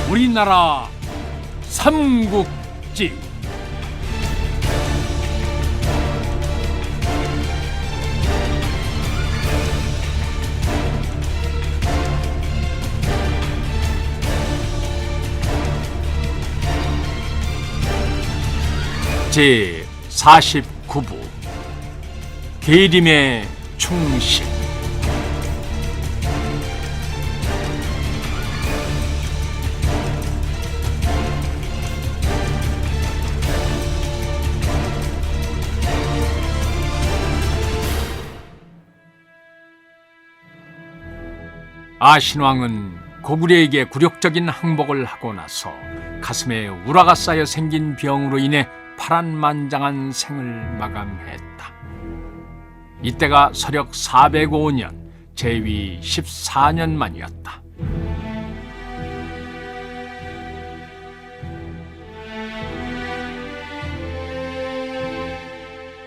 우리나라 삼국지. 제 49부 계림의 충신. 아신왕은 고구려에게 굴욕적인 항복을 하고 나서 가슴에 우라가 쌓여 생긴 병으로 인해 파란만장한 생을 마감했다. 이때가 서력 405년 제위 14년 만이었다.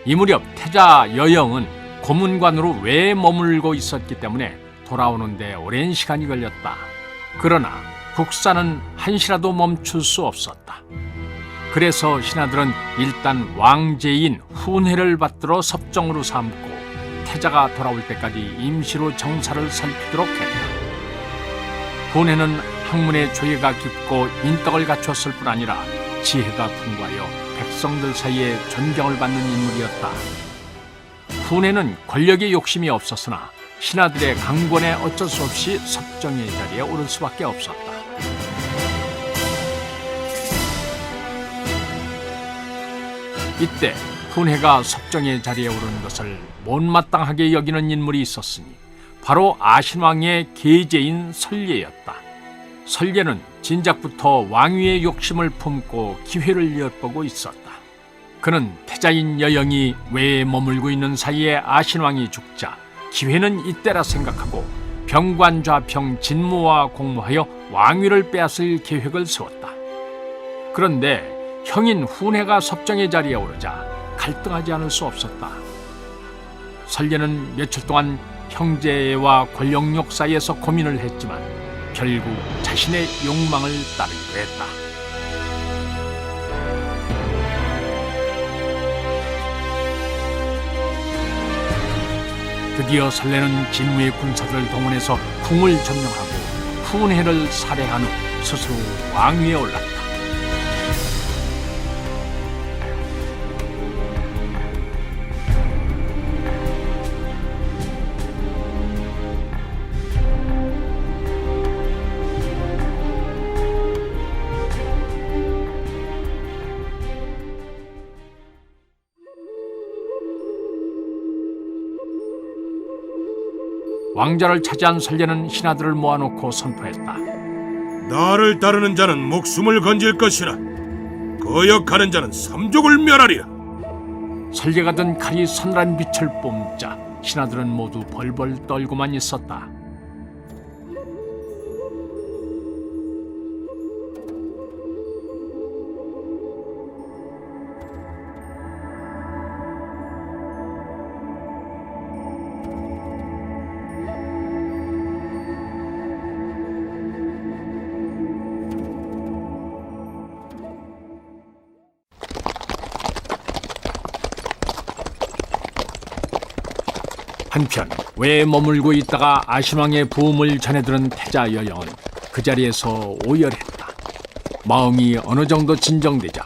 이 무렵 태자 여영은 고문관으로 외에 머물고 있었기 때문에 돌아오는데 오랜 시간이 걸렸다. 그러나 국사는 한시라도 멈출 수 없었다. 그래서 신하들은 일단 왕제인 훈회를 받들어 섭정으로 삼고 태자가 돌아올 때까지 임시로 정사를 살피도록 했다. 훈회는 학문의 조예가 깊고 인덕을 갖추었을 뿐 아니라 지혜가 풍부하여 백성들 사이에 존경을 받는 인물이었다. 훈회는 권력에 욕심이 없었으나 신하들의 강권에 어쩔 수 없이 섭정의 자리에 오를 수밖에 없었다. 이때 훈회가 섭정의 자리에 오른 것을 못마땅하게 여기는 인물이 있었으니 바로 아신왕의 계제인 설예였다. 설예는 진작부터 왕위의 욕심을 품고 기회를 엿보고 있었다. 그는 태자인 여영이 외에 머물고 있는 사이에 아신왕이 죽자 기회는 이때라 생각하고 병관좌평 진무와 공모하여 왕위를 빼앗을 계획을 세웠다. 그런데 형인 훈회가 섭정의 자리에 오르자 갈등하지 않을 수 없었다. 설예는 며칠 동안 형제와 권력욕 사이에서 고민을 했지만 결국 자신의 욕망을 따르기로 했다. 드디어 설례는 진무의 군사들을 동원해서 궁을 점령하고 훈회를 살해한 후 스스로 왕위에 올랐다. 왕좌를 차지한 설례는 신하들을 모아놓고 선포했다. 나를 따르는 자는 목숨을 건질 것이라. 거역하는 자는 삼족을 멸하리라. 설례가 든 칼이 서늘한 빛을 뿜자 신하들은 모두 벌벌 떨고만 있었다. 한편 외에 머물고 있다가 아신왕의 부음을 전해들은 태자 여영은 그 자리에서 오열했다. 마음이 어느 정도 진정되자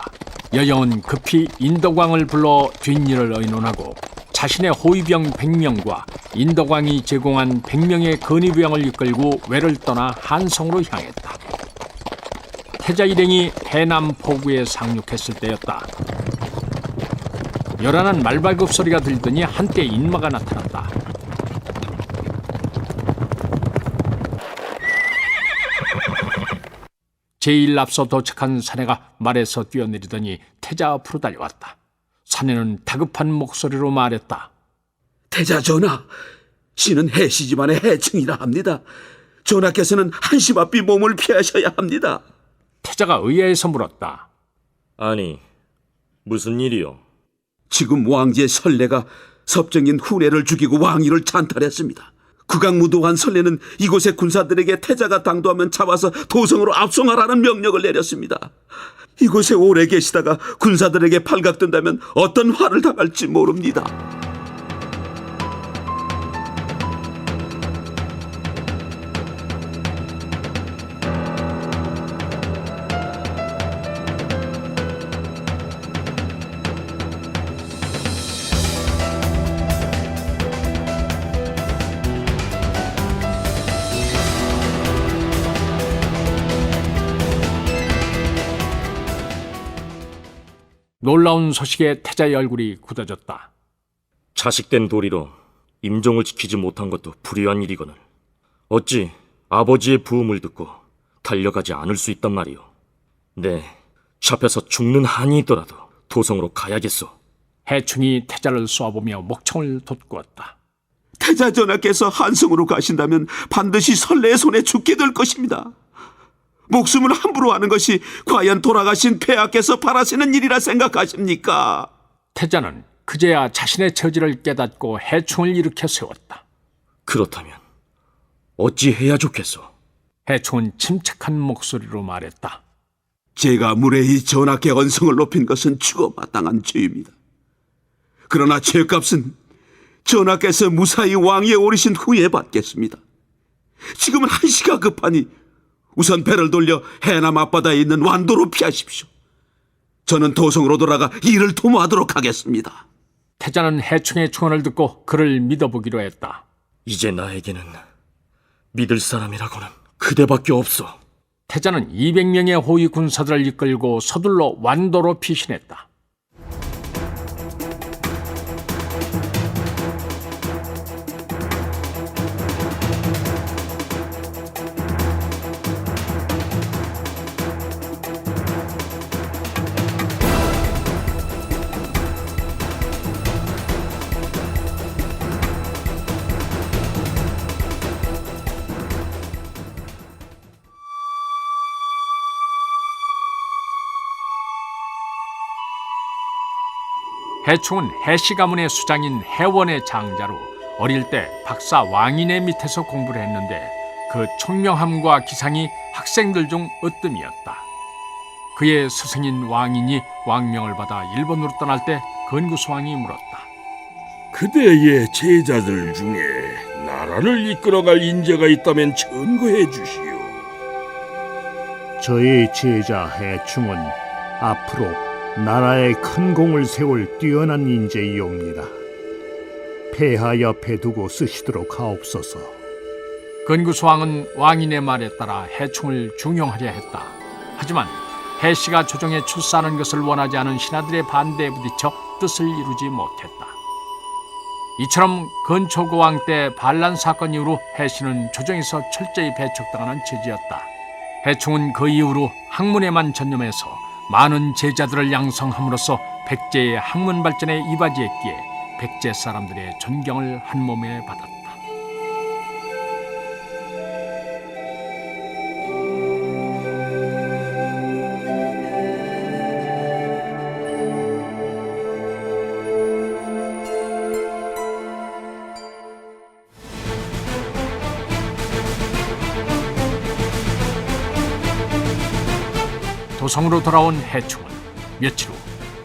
여영은 급히 인덕왕을 불러 뒷일을 의논하고 자신의 호위병 100명과 인덕왕이 제공한 100명의 건의부양을 이끌고 외를 떠나 한성으로 향했다. 태자 일행이 해남 포구에 상륙했을 때였다. 요란한 말발굽 소리가 들더니 한때 인마가 나타났다. 제일 앞서 도착한 사내가 말에서 뛰어내리더니 태자 앞으로 달려왔다. 사내는 다급한 목소리로 말했다. 태자 전하, 신은 해씨 집안의 해충이라 합니다. 전하께서는 한시 앞비 몸을 피하셔야 합니다. 태자가 의아해서 물었다. 아니, 무슨 일이요? 지금 왕제 설레가 섭정인 후레를 죽이고 왕위를 찬탈했습니다. 국왕무도한 설레는 이곳의 군사들에게 태자가 당도하면 잡아서 도성으로 압송하라는 명령을 내렸습니다. 이곳에 오래 계시다가 군사들에게 발각된다면 어떤 화를 당할지 모릅니다. 놀라운 소식에 태자의 얼굴이 굳어졌다. 자식된 도리로 임종을 지키지 못한 것도 불의한 일이거늘 어찌 아버지의 부음을 듣고 달려가지 않을 수 있단 말이오. 네, 잡혀서 죽는 한이 있더라도 도성으로 가야겠소. 해충이 태자를 쏘아보며 목청을 돋구었다. 태자 전하께서 한성으로 가신다면 반드시 설레의 손에 죽게 될 것입니다. 목숨을 함부로 하는 것이 과연 돌아가신 폐하께서 바라시는 일이라 생각하십니까? 태자는 그제야 자신의 처지를 깨닫고 해충을 일으켜 세웠다. 그렇다면 어찌 해야 좋겠소? 해충은 침착한 목소리로 말했다. 제가 무례히 전하께 언성을 높인 것은 죽어 마땅한 죄입니다. 그러나 죄값은 전하께서 무사히 왕위에 오르신 후에 받겠습니다. 지금은 한시가 급하니 우선 배를 돌려 해남 앞바다에 있는 완도로 피하십시오. 저는 도성으로 돌아가 일을 도모하도록 하겠습니다. 태자는 해충의 충언을 듣고 그를 믿어보기로 했다. 이제 나에게는 믿을 사람이라고는 그대밖에 없어. 태자는 200명의 호위 군사들을 이끌고 서둘러 완도로 피신했다. 해충은 해씨 가문의 수장인 해원의 장자로 어릴 때 박사 왕인의 밑에서 공부를 했는데 그 총명함과 기상이 학생들 중 으뜸이었다. 그의 스승인 왕인이 왕명을 받아 일본으로 떠날 때 건구수왕이 물었다. 그대의 제자들 중에 나라를 이끌어갈 인재가 있다면 전거해 주시오. 저의 제자 해충은 앞으로 나라에 큰 공을 세울 뛰어난 인재이옵니다. 폐하 옆에 두고 쓰시도록 하옵소서. 건구수왕은 왕인의 말에 따라 해충을 중용하려 했다. 하지만 해씨가 조정에 출사하는 것을 원하지 않은 신하들의 반대에 부딪혀 뜻을 이루지 못했다. 이처럼 건초고왕 때 반란 사건 이후로 해씨는 조정에서 철저히 배척당하는 처지였다. 해충은 그 이후로 학문에만 전념해서 많은 제자들을 양성함으로써 백제의 학문 발전에 이바지했기에 백제 사람들의 존경을 한몸에 받았다. 도성으로 돌아온 해충은 며칠 후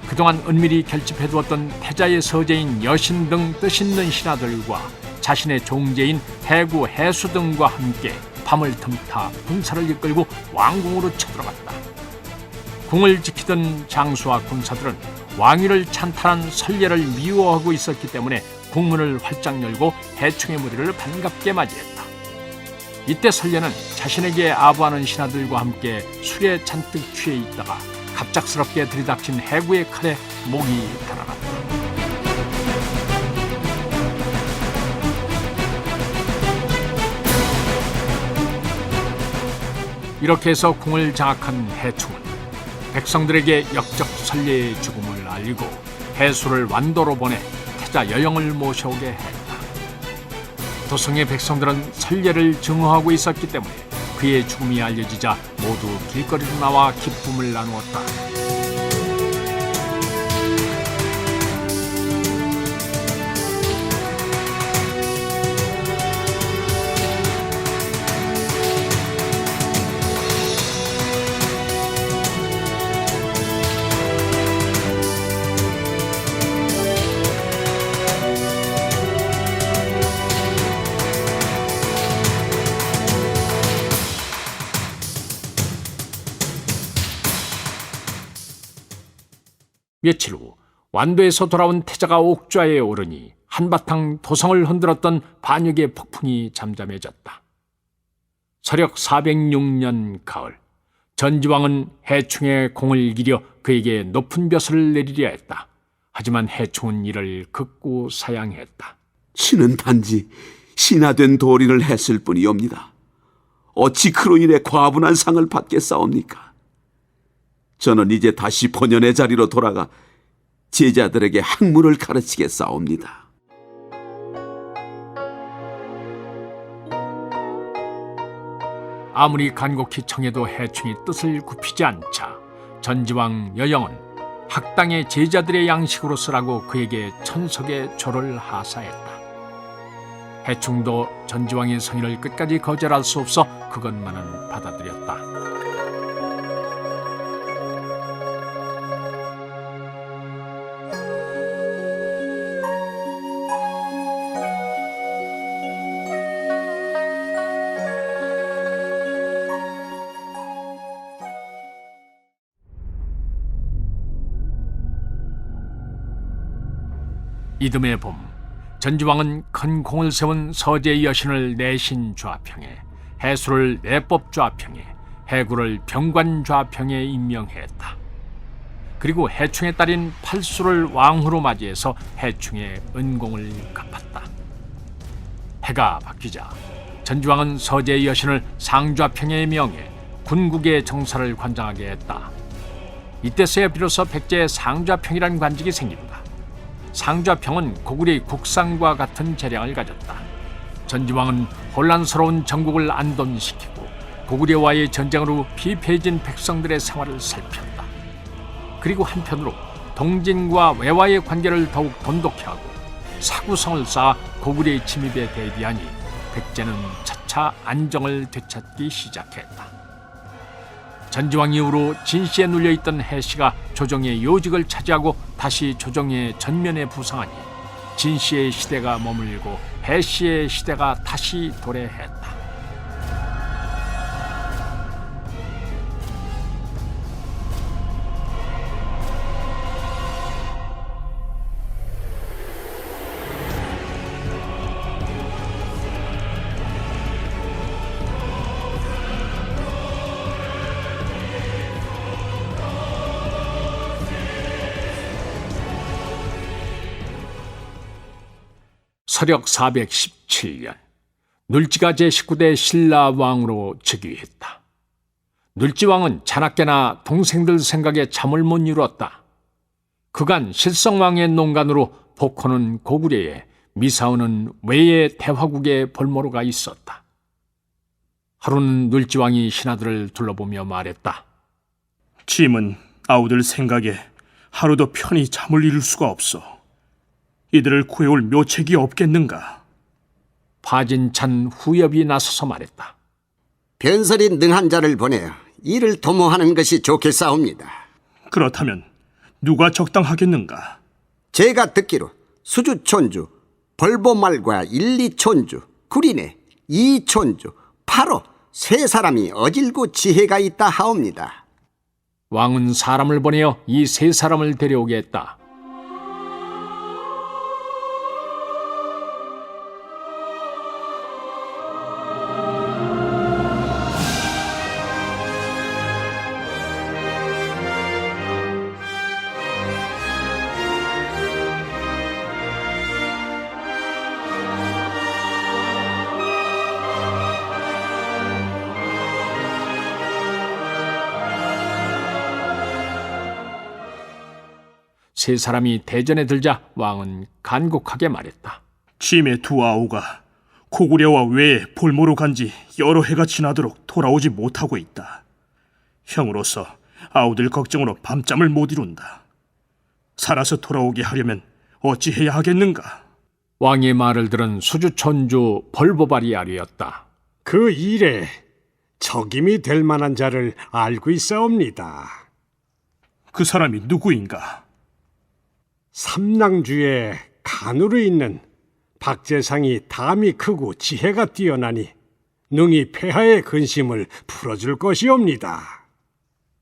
그동안 은밀히 결집해두었던 태자의 서재인 여신 등 뜻있는 신하들과 자신의 종제인 해구, 해수 등과 함께 밤을 틈타 군사를 이끌고 왕궁으로 쳐들어갔다. 궁을 지키던 장수와 군사들은 왕위를 찬탈한 설례를 미워하고 있었기 때문에 궁문을 활짝 열고 해충의 무리를 반갑게 맞이했다. 이때 설례는 자신에게 아부하는 신하들과 함께 술에 잔뜩 취해 있다가 갑작스럽게 들이닥친 해구의 칼에 목이 달아났다. 이렇게 해서 궁을 장악한 해충은 백성들에게 역적 설례의 죽음을 알리고 해수를 완도로 보내 태자 여영을 모셔오게 했다. 도성의 백성들은 설례를 증오하고 있었기 때문에 그의 죽음이 알려지자 모두 길거리로 나와 기쁨을 나누었다. 며칠 후 완도에서 돌아온 태자가 옥좌에 오르니 한바탕 도성을 흔들었던 반역의 폭풍이 잠잠해졌다. 서력 406년 가을, 전지왕은 해충의 공을 기려 그에게 높은 벼슬을 내리려 했다. 하지만 해충은 이를 극구 사양했다. 신은 단지 신하된 도리를 했을 뿐이옵니다. 어찌 그로 인해 과분한 상을 받겠사옵니까? 저는 이제 다시 본연의 자리로 돌아가 제자들에게 학문을 가르치겠사옵니다. 아무리 간곡히 청해도 해충이 뜻을 굽히지 않자 전지왕 여영은 학당의 제자들의 양식으로 쓰라고 그에게 천석의 조를 하사했다. 해충도 전지왕의 성의를 끝까지 거절할 수 없어 그것만은 받아들였다. 이듬해 봄, 전지왕은 큰 공을 세운 서재 여신을 내신 좌평에, 해수를 내법 좌평에, 해구를 병관 좌평에 임명했다. 그리고 해충의 딸인 팔수를 왕후로 맞이해서 해충의 은공을 갚았다. 해가 바뀌자 전지왕은 서재 여신을 상좌평에 명해 군국의 정사를 관장하게 했다. 이때서야 비로소 백제의 상좌평이란 관직이 생긴다. 상좌평은 고구려의 국상과 같은 재량을 가졌다. 전지왕은 혼란스러운 전국을 안돈시키고 고구려와의 전쟁으로 피폐해진 백성들의 생활을 살폈다. 그리고 한편으로 동진과 외와의 관계를 더욱 돈독히 하고 사구성을 쌓아 고구려의 침입에 대비하니 백제는 차차 안정을 되찾기 시작했다. 전지왕 이후로 진시에 눌려있던 해씨가 조정의 요직을 차지하고 다시 조정의 전면에 부상하니 진시의 시대가 머물고 해씨의 시대가 다시 도래했다. 서력 417년, 눌지가 제19대 신라왕으로 즉위했다. 눌지왕은 자나깨나 동생들 생각에 잠을 못 이루었다. 그간 실성왕의 농간으로 복호는 고구려에, 미사오는 외의 대화국에 볼모로가 있었다. 하루는 눌지왕이 신하들을 둘러보며 말했다. 짐은 아우들 생각에 하루도 편히 잠을 이룰 수가 없어. 이들을 구해올 묘책이 없겠는가? 파진찬 후엽이 나서서 말했다. 변설이 능한 자를 보내어 이를 도모하는 것이 좋겠사옵니다. 그렇다면 누가 적당하겠는가? 제가 듣기로 수주촌주, 벌보말과 일리촌주, 구리네, 이촌주, 바로 세 사람이 어질고 지혜가 있다 하옵니다. 왕은 사람을 보내어 이 세 사람을 데려오게 했다. 세 사람이 대전에 들자 왕은 간곡하게 말했다. 짐의 두 아우가 고구려와 외에 볼모로 간 지 여러 해가 지나도록 돌아오지 못하고 있다. 형으로서 아우들 걱정으로 밤잠을 못 이룬다. 살아서 돌아오게 하려면 어찌해야 하겠는가? 왕의 말을 들은 수주천주 벌보발이 아뢰었다. 그 일에 적임이 될 만한 자를 알고 있사옵니다. 그 사람이 누구인가? 삼랑주에 간으로 있는 박재상이 담이 크고 지혜가 뛰어나니 능히 폐하의 근심을 풀어줄 것이옵니다.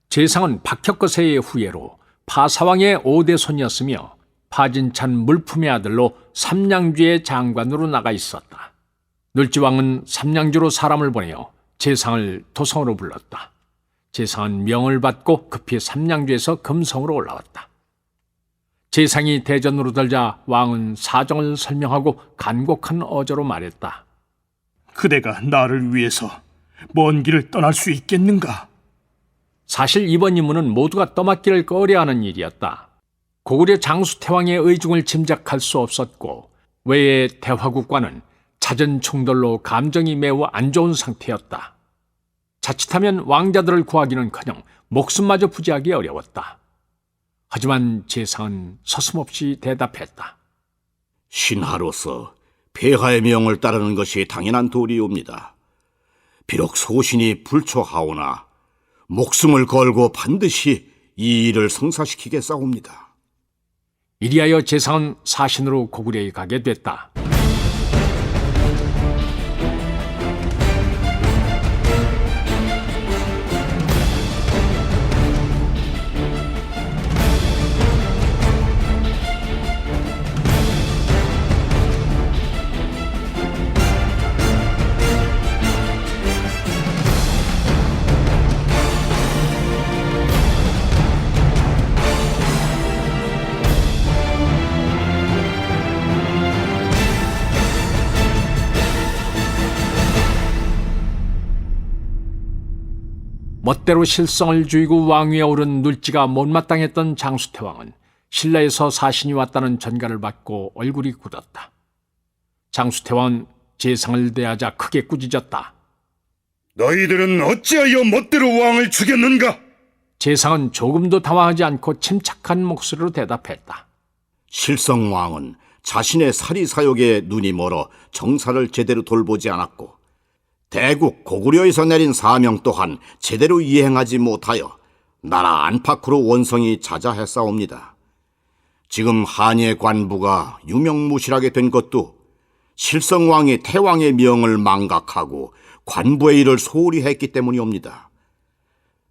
재상은 박혁거세의 후예로 파사왕의 5대 손이었으며 파진찬 물품의 아들로 삼량주의 장관으로 나가 있었다. 눌지왕은 삼량주로 사람을 보내어 재상을 도성으로 불렀다. 재상은 명을 받고 급히 삼량주에서 금성으로 올라왔다. 재상이 대전으로 들자 왕은 사정을 설명하고 간곡한 어조로 말했다. 그대가 나를 위해서 먼 길을 떠날 수 있겠는가? 사실 이번 임무는 모두가 떠맡기를 꺼려하는 일이었다. 고구려 장수태왕의 의중을 짐작할 수 없었고 외의 대화국과는 잦은 충돌로 감정이 매우 안 좋은 상태였다. 자칫하면 왕자들을 구하기는커녕 목숨마저 부지하기 어려웠다. 하지만 재상은 서슴없이 대답했다. 신하로서 폐하의 명을 따르는 것이 당연한 도리옵니다. 비록 소신이 불초하오나 목숨을 걸고 반드시 이 일을 성사시키겠사옵니다. 이리하여 재상은 사신으로 고구려에 가게 됐다. 멋대로 실성을 주이고 왕위에 오른 눌지가 못마땅했던 장수태왕은 신라에서 사신이 왔다는 전가를 받고 얼굴이 굳었다. 장수태왕은 재상을 대하자 크게 꾸짖었다. 너희들은 어찌하여 멋대로 왕을 죽였는가? 재상은 조금도 당황하지 않고 침착한 목소리로 대답했다. 실성왕은 자신의 사리사욕에 눈이 멀어 정사를 제대로 돌보지 않았고 대국 고구려에서 내린 사명 또한 제대로 이행하지 못하여 나라 안팎으로 원성이 자자했사옵니다. 지금 한예 관부가 유명무실하게 된 것도 실성왕이 태왕의 명을 망각하고 관부의 일을 소홀히 했기 때문이옵니다.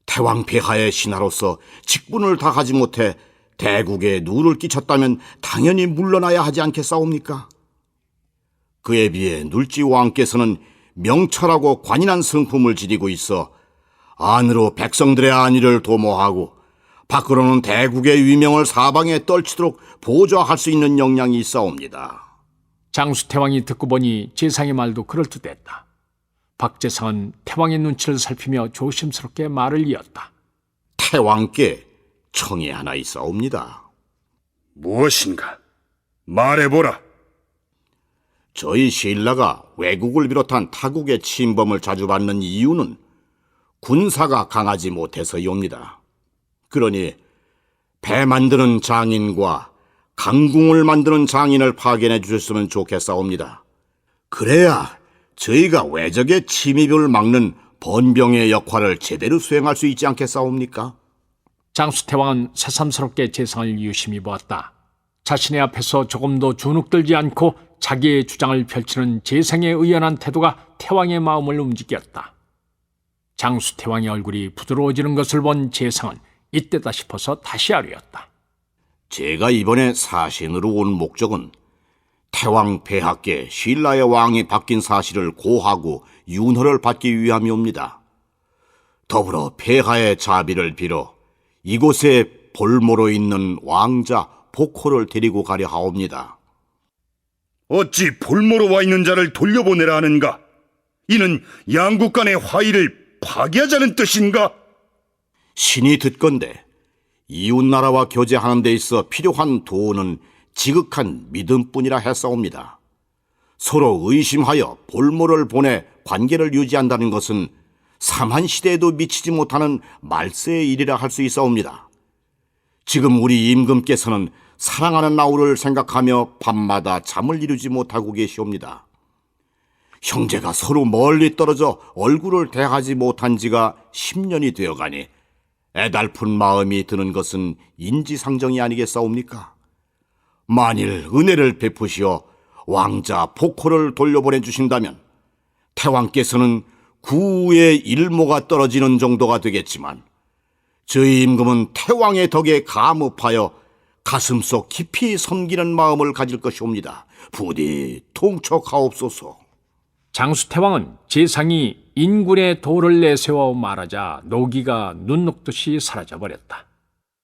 태왕 폐하의 신하로서 직분을 다하지 못해 대국에 누를 끼쳤다면 당연히 물러나야 하지 않겠사옵니까? 그에 비해 눌지왕께서는 명철하고 관인한 성품을 지니고 있어 안으로 백성들의 안위를 도모하고 밖으로는 대국의 위명을 사방에 떨치도록 보좌할 수 있는 역량이 있사옵니다. 장수태왕이 듣고 보니 재상의 말도 그럴듯했다. 박재상은 태왕의 눈치를 살피며 조심스럽게 말을 이었다. 태왕께 청이 하나 있사옵니다. 무엇인가? 말해보라. 저희 신라가 외국을 비롯한 타국의 침범을 자주 받는 이유는 군사가 강하지 못해서이옵니다. 그러니 배 만드는 장인과 강궁을 만드는 장인을 파견해 주셨으면 좋겠사옵니다. 그래야 저희가 외적의 침입을 막는 번병의 역할을 제대로 수행할 수 있지 않겠사옵니까? 장수태왕은 새삼스럽게 재상을 유심히 보았다. 자신의 앞에서 조금도 주눅들지 않고 자기의 주장을 펼치는 재상의 의연한 태도가 태왕의 마음을 움직였다. 장수태왕의 얼굴이 부드러워지는 것을 본 재상은 이때다 싶어서 다시 아뢰었다. 제가 이번에 사신으로 온 목적은 태왕 폐하께 신라의 왕이 바뀐 사실을 고하고 윤허를 받기 위함이옵니다. 더불어 폐하의 자비를 빌어 이곳에 볼모로 있는 왕자 복호를 데리고 가려 하옵니다. 어찌 볼모로 와 있는 자를 돌려보내라 하는가? 이는 양국 간의 화의를 파괴하자는 뜻인가? 신이 듣건대 이웃나라와 교제하는 데 있어 필요한 도는 지극한 믿음뿐이라 했사옵니다. 서로 의심하여 볼모를 보내 관계를 유지한다는 것은 삼한시대에도 미치지 못하는 말세의 일이라 할 수 있사옵니다. 지금 우리 임금께서는 사랑하는 나우를 생각하며 밤마다 잠을 이루지 못하고 계시옵니다. 형제가 서로 멀리 떨어져 얼굴을 대하지 못한 지가 10년이 되어가니 애달픈 마음이 드는 것은 인지상정이 아니겠사옵니까? 만일 은혜를 베푸시어 왕자 복호를 돌려보내 주신다면 태왕께서는 구의 일모가 떨어지는 정도가 되겠지만 저희 임금은 태왕의 덕에 감업하여 가슴속 깊이 섬기는 마음을 가질 것이옵니다. 부디 통촉하옵소서. 장수태왕은 재상이 인군의 도를 내세워 말하자 노기가 눈 녹듯이 사라져버렸다.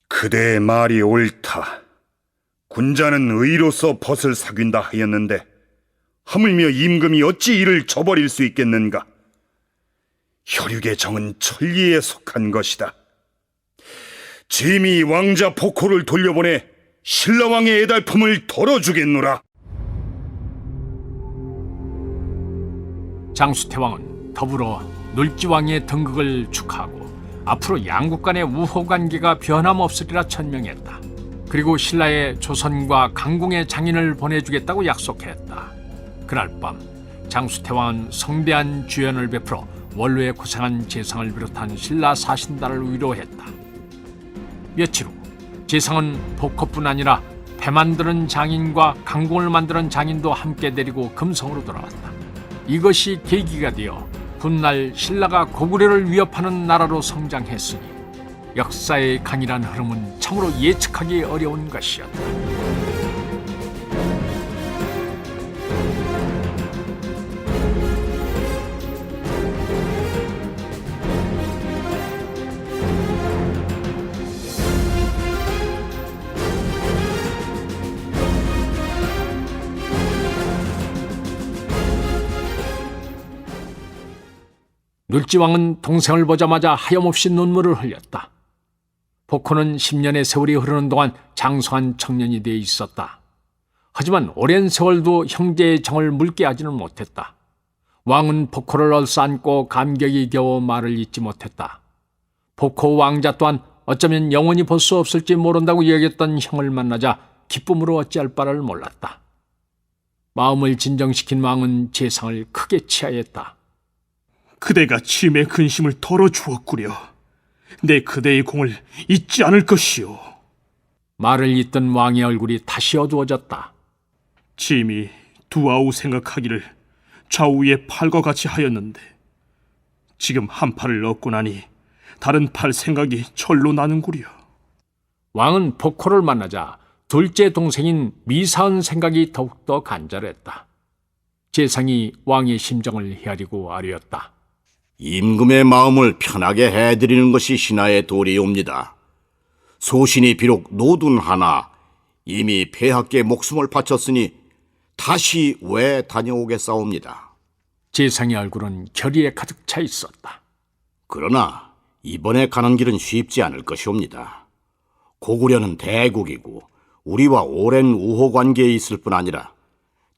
그대의 말이 옳다. 군자는 의로서 벗을 사귄다 하였는데 하물며 임금이 어찌 이를 저버릴 수 있겠는가? 혈육의 정은 천리에 속한 것이다. 짐이 왕자 복호를 돌려보내 신라왕의 애달픔을 덜어주겠노라. 장수태왕은 더불어 놀지왕의 등극을 축하하고 앞으로 양국 간의 우호 관계가 변함없으리라 천명했다. 그리고 신라에 조선과 강궁의 장인을 보내주겠다고 약속했다. 그날 밤 장수태왕은 성대한 주연을 베풀어 원로에 고생한 재상을 비롯한 신라 사신단을 위로했다. 며칠 후 재상은 복호뿐 아니라 배 만드는 장인과 강궁을 만드는 장인도 함께 데리고 금성으로 돌아왔다. 이것이 계기가 되어 훗날 신라가 고구려를 위협하는 나라로 성장했으니 역사의 강이란 흐름은 참으로 예측하기 어려운 것이었다. 놀지왕은 동생을 보자마자 하염없이 눈물을 흘렸다. 복호는 10년의 세월이 흐르는 동안 장성한 청년이 되어 있었다. 하지만 오랜 세월도 형제의 정을 묽게 하지는 못했다. 왕은 복호를 얼싸안고 감격이 겨워 말을 잇지 못했다. 복호 왕자 또한 어쩌면 영원히 볼 수 없을지 모른다고 여겼던 형을 만나자 기쁨으로 어찌할 바를 몰랐다. 마음을 진정시킨 왕은 재상을 크게 치하였다. 그대가 짐의 근심을 덜어주었구려. 내 그대의 공을 잊지 않을 것이오. 말을 잇던 왕의 얼굴이 다시 어두워졌다. 짐이 두 아우 생각하기를 좌우의 팔과 같이 하였는데 지금 한 팔을 얻고 나니 다른 팔 생각이 절로 나는구려. 왕은 복호를 만나자 둘째 동생인 미사은 생각이 더욱더 간절했다. 재상이 왕의 심정을 헤아리고 아뢰었다. 임금의 마음을 편하게 해드리는 것이 신하의 도리옵니다. 소신이 비록 노둔하나 이미 폐하께 목숨을 바쳤으니 다시 왜 다녀오겠사옵니다. 재상의 얼굴은 결의에 가득 차 있었다. 그러나 이번에 가는 길은 쉽지 않을 것이옵니다. 고구려는 대국이고 우리와 오랜 우호 관계에 있을 뿐 아니라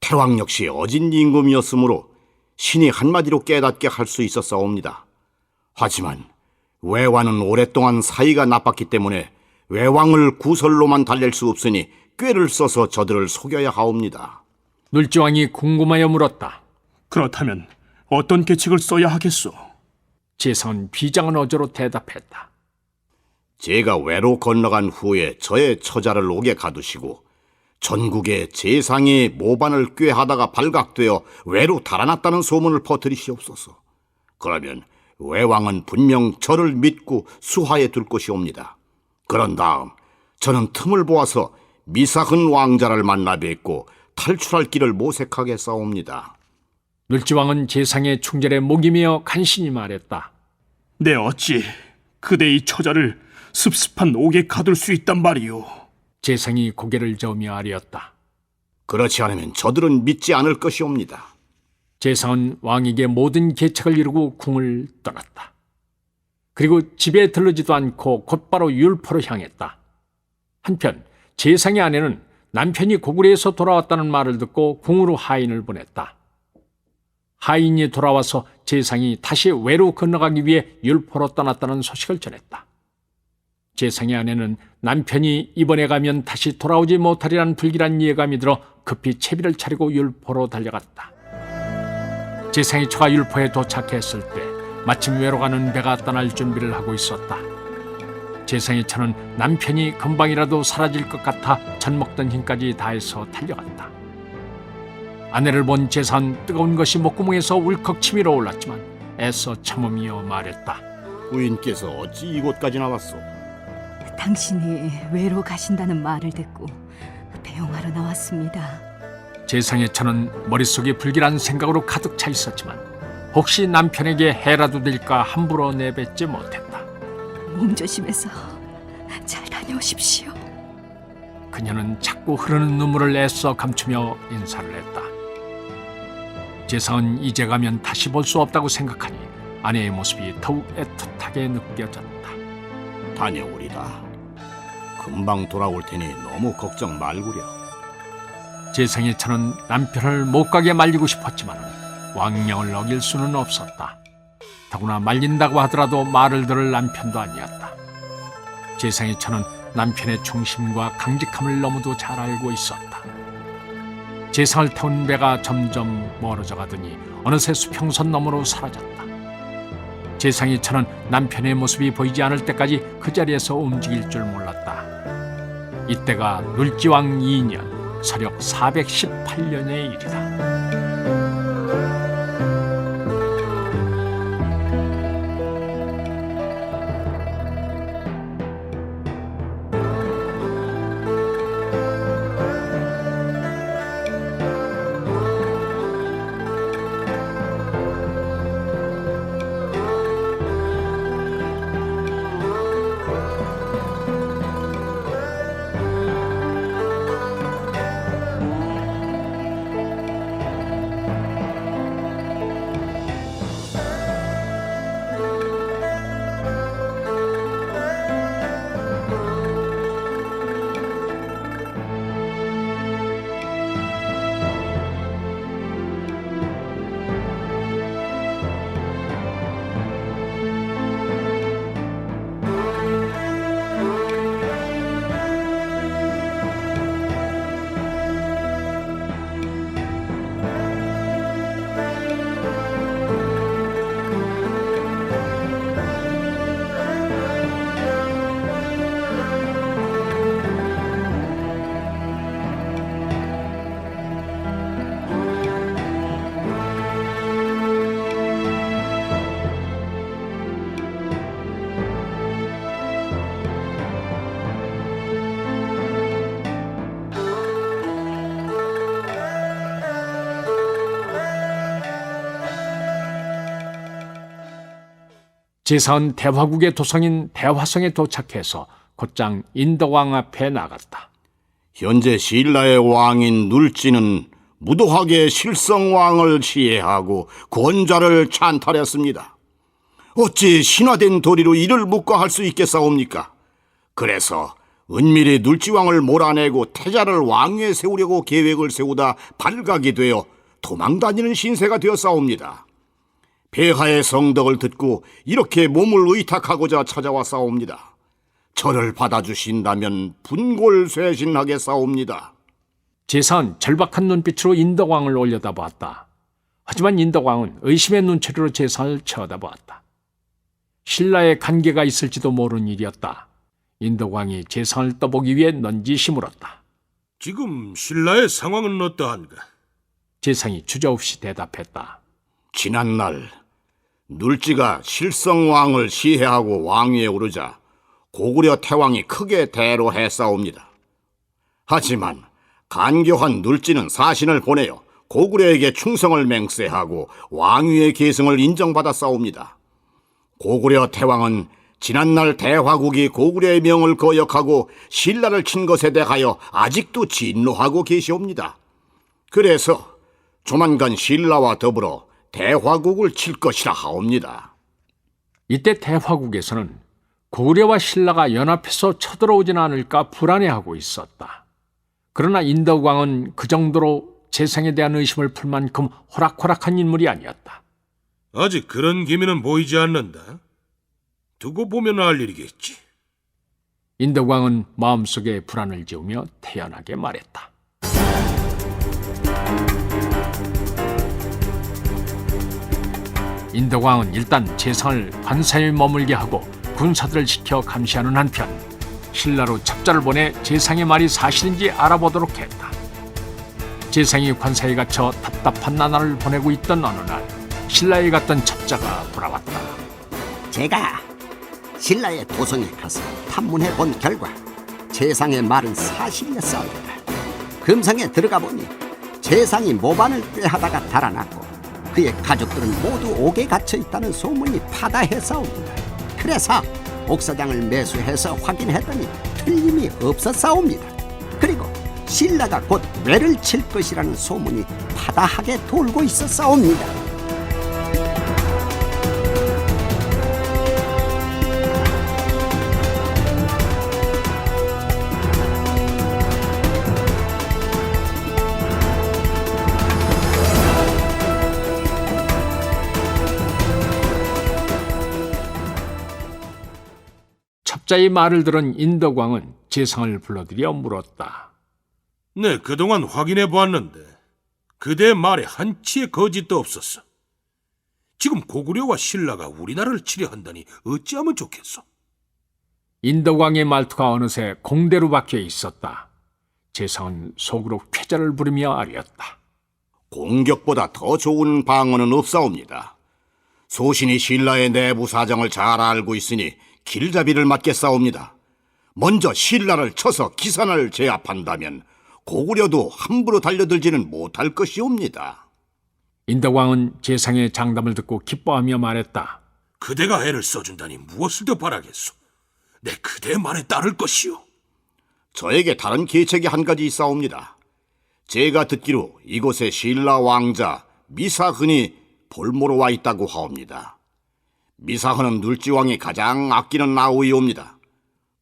태왕 역시 어진 임금이었으므로 신이 한마디로 깨닫게 할 수 있었사옵니다. 하지만 외와는 오랫동안 사이가 나빴기 때문에 외왕을 구설로만 달랠 수 없으니 꾀를 써서 저들을 속여야 하옵니다. 놀지왕이 궁금하여 물었다. 그렇다면 어떤 계책을 써야 하겠소? 재상은 비장한 어조로 대답했다. 제가 외로 건너간 후에 저의 처자를 옥에 가두시고 전국에 재상이 모반을 꾀하다가 발각되어 외로 달아났다는 소문을 퍼뜨리시옵소서. 그러면 외왕은 분명 저를 믿고 수하에 둘 것이옵니다. 그런 다음 저는 틈을 보아서 미사흔 왕자를 만나 뵙고 탈출할 길을 모색하겠사옵니다. 놀지왕은 재상의 충절에 목이 메어 간신히 말했다. 내 어찌 그대의 처자를 습습한 옥에 가둘 수 있단 말이오. 재상이 고개를 저으며 아뢰었다. 그렇지 않으면 저들은 믿지 않을 것이옵니다. 재상은 왕에게 모든 계책을 이루고 궁을 떠났다. 그리고 집에 들르지도 않고 곧바로 율포로 향했다. 한편 재상의 아내는 남편이 고구려에서 돌아왔다는 말을 듣고 궁으로 하인을 보냈다. 하인이 돌아와서 재상이 다시 외로 건너가기 위해 율포로 떠났다는 소식을 전했다. 재상의 아내는 남편이 이번에 가면 다시 돌아오지 못하리란 불길한 예감이 들어 급히 채비를 차리고 율포로 달려갔다. 재상의 처가 율포에 도착했을 때 마침 외로 가는 배가 떠날 준비를 하고 있었다. 재상의 처는 남편이 금방이라도 사라질 것 같아 젖먹던 힘까지 다해서 달려갔다. 아내를 본 재상은 뜨거운 것이 목구멍에서 울컥 치밀어 올랐지만 애써 참으며 말했다. 부인께서 어찌 이곳까지 나왔소? 당신이 외로 가신다는 말을 듣고 배웅하러 나왔습니다. 재상의 처는 머릿속이 불길한 생각으로 가득 차 있었지만 혹시 남편에게 해라도 될까 함부로 내뱉지 못했다. 몸 조심해서 잘 다녀오십시오. 그녀는 자꾸 흐르는 눈물을 애써 감추며 인사를 했다. 재상은 이제 가면 다시 볼 수 없다고 생각하니 아내의 모습이 더욱 애틋하게 느껴졌다. 다녀오리다. 금방 돌아올 테니 너무 걱정 말구려. 재상의 처는 남편을 못 가게 말리고 싶었지만 왕령을 어길 수는 없었다. 더구나 말린다고 하더라도 말을 들을 남편도 아니었다. 재상의 처는 남편의 충심과 강직함을 너무도 잘 알고 있었다. 재상을 태운 배가 점점 멀어져 가더니 어느새 수평선 너머로 사라졌다. 재상의 처는 남편의 모습이 보이지 않을 때까지 그 자리에서 움직일 줄 몰랐다. 이때가 눌지왕 2년 서력 418년의 일이다. 재상은 대화국의 도성인 대화성에 도착해서 곧장 인덕왕 앞에 나갔다. 현재 신라의 왕인 눌지는 무도하게 실성왕을 시해하고 권좌를 찬탈했습니다. 어찌 신화된 도리로 이를 묵과할 수 있겠사옵니까? 그래서 은밀히 눌지왕을 몰아내고 태자를 왕위에 세우려고 계획을 세우다 발각이 되어 도망다니는 신세가 되었사옵니다. 폐하의 성덕을 듣고 이렇게 몸을 의탁하고자 찾아왔사옵니다. 저를 받아주신다면 분골쇄신하겠사옵니다. 재상은 절박한 눈빛으로 인덕왕을 올려다보았다. 하지만 인덕왕은 의심의 눈초리로 재상을 쳐다보았다. 신라의 관계가 있을지도 모르는 일이었다. 인덕왕이 재상을 떠보기 위해 넌지시 물었다. 지금 신라의 상황은 어떠한가? 재상이 주저없이 대답했다. 지난날 눌지가 실성왕을 시해하고 왕위에 오르자 고구려 태왕이 크게 대로했사옵니다. 하지만 간교한 눌지는 사신을 보내어 고구려에게 충성을 맹세하고 왕위의 계승을 인정받았사옵니다. 고구려 태왕은 지난날 대화국이 고구려의 명을 거역하고 신라를 친 것에 대하여 아직도 진노하고 계시옵니다. 그래서 조만간 신라와 더불어 대화국을 칠 것이라 하옵니다. 이때 대화국에서는 고구려와 신라가 연합해서 쳐들어오진 않을까 불안해하고 있었다. 그러나 인덕왕은 그 정도로 재상에 대한 의심을 풀 만큼 호락호락한 인물이 아니었다. 아직 그런 기미는 보이지 않는다. 두고 보면 알 일이겠지. 인덕왕은 마음속에 불안을 지우며 태연하게 말했다. 인덕왕은 일단 재상을 관사에 머물게 하고 군사들을 시켜 감시하는 한편 신라로 첩자를 보내 재상의 말이 사실인지 알아보도록 했다. 재상이 관사에 갇혀 답답한 나날을 보내고 있던 어느 날 신라에 갔던 첩자가 돌아왔다. 제가 신라의 도성에 가서 탐문해 본 결과 재상의 말은 사실이었습니다. 금성에 들어가 보니 재상이 모반을 꾀하다가 달아났고 그의 가족들은 모두 옥에 갇혀 있다는 소문이 파다했사옵니다. 그래서 옥사장을 매수해서 확인했더니 틀림이 없었사옵니다. 그리고 신라가 곧 외를 칠 것이라는 소문이 파다하게 돌고 있었사옵니다. 첩자의 말을 들은 인덕왕은 재상을 불러들여 물었다. 네, 그동안 확인해 보았는데 그대 말에 한치의 거짓도 없었어. 지금 고구려와 신라가 우리나라를 치려 한다니 어찌하면 좋겠소? 인덕왕의 말투가 어느새 공대로 바뀌어 있었다. 재상은 속으로 쾌재를 부르며 아뢰었다. 공격보다 더 좋은 방어는 없사옵니다. 소신이 신라의 내부 사정을 잘 알고 있으니 길잡이를 맡겠사옵니다. 먼저 신라를 쳐서 기산을 제압한다면 고구려도 함부로 달려들지는 못할 것이옵니다. 인덕왕은 재상의 장담을 듣고 기뻐하며 말했다. 그대가 애를 써준다니 무엇을 더 바라겠소? 내 그대 말에 따를 것이오. 저에게 다른 계책이 한 가지 있사옵니다. 제가 듣기로 이곳에 신라 왕자 미사흔이 볼모로 와 있다고 하옵니다. 미사흔은 눌지왕이 가장 아끼는 아우이옵니다.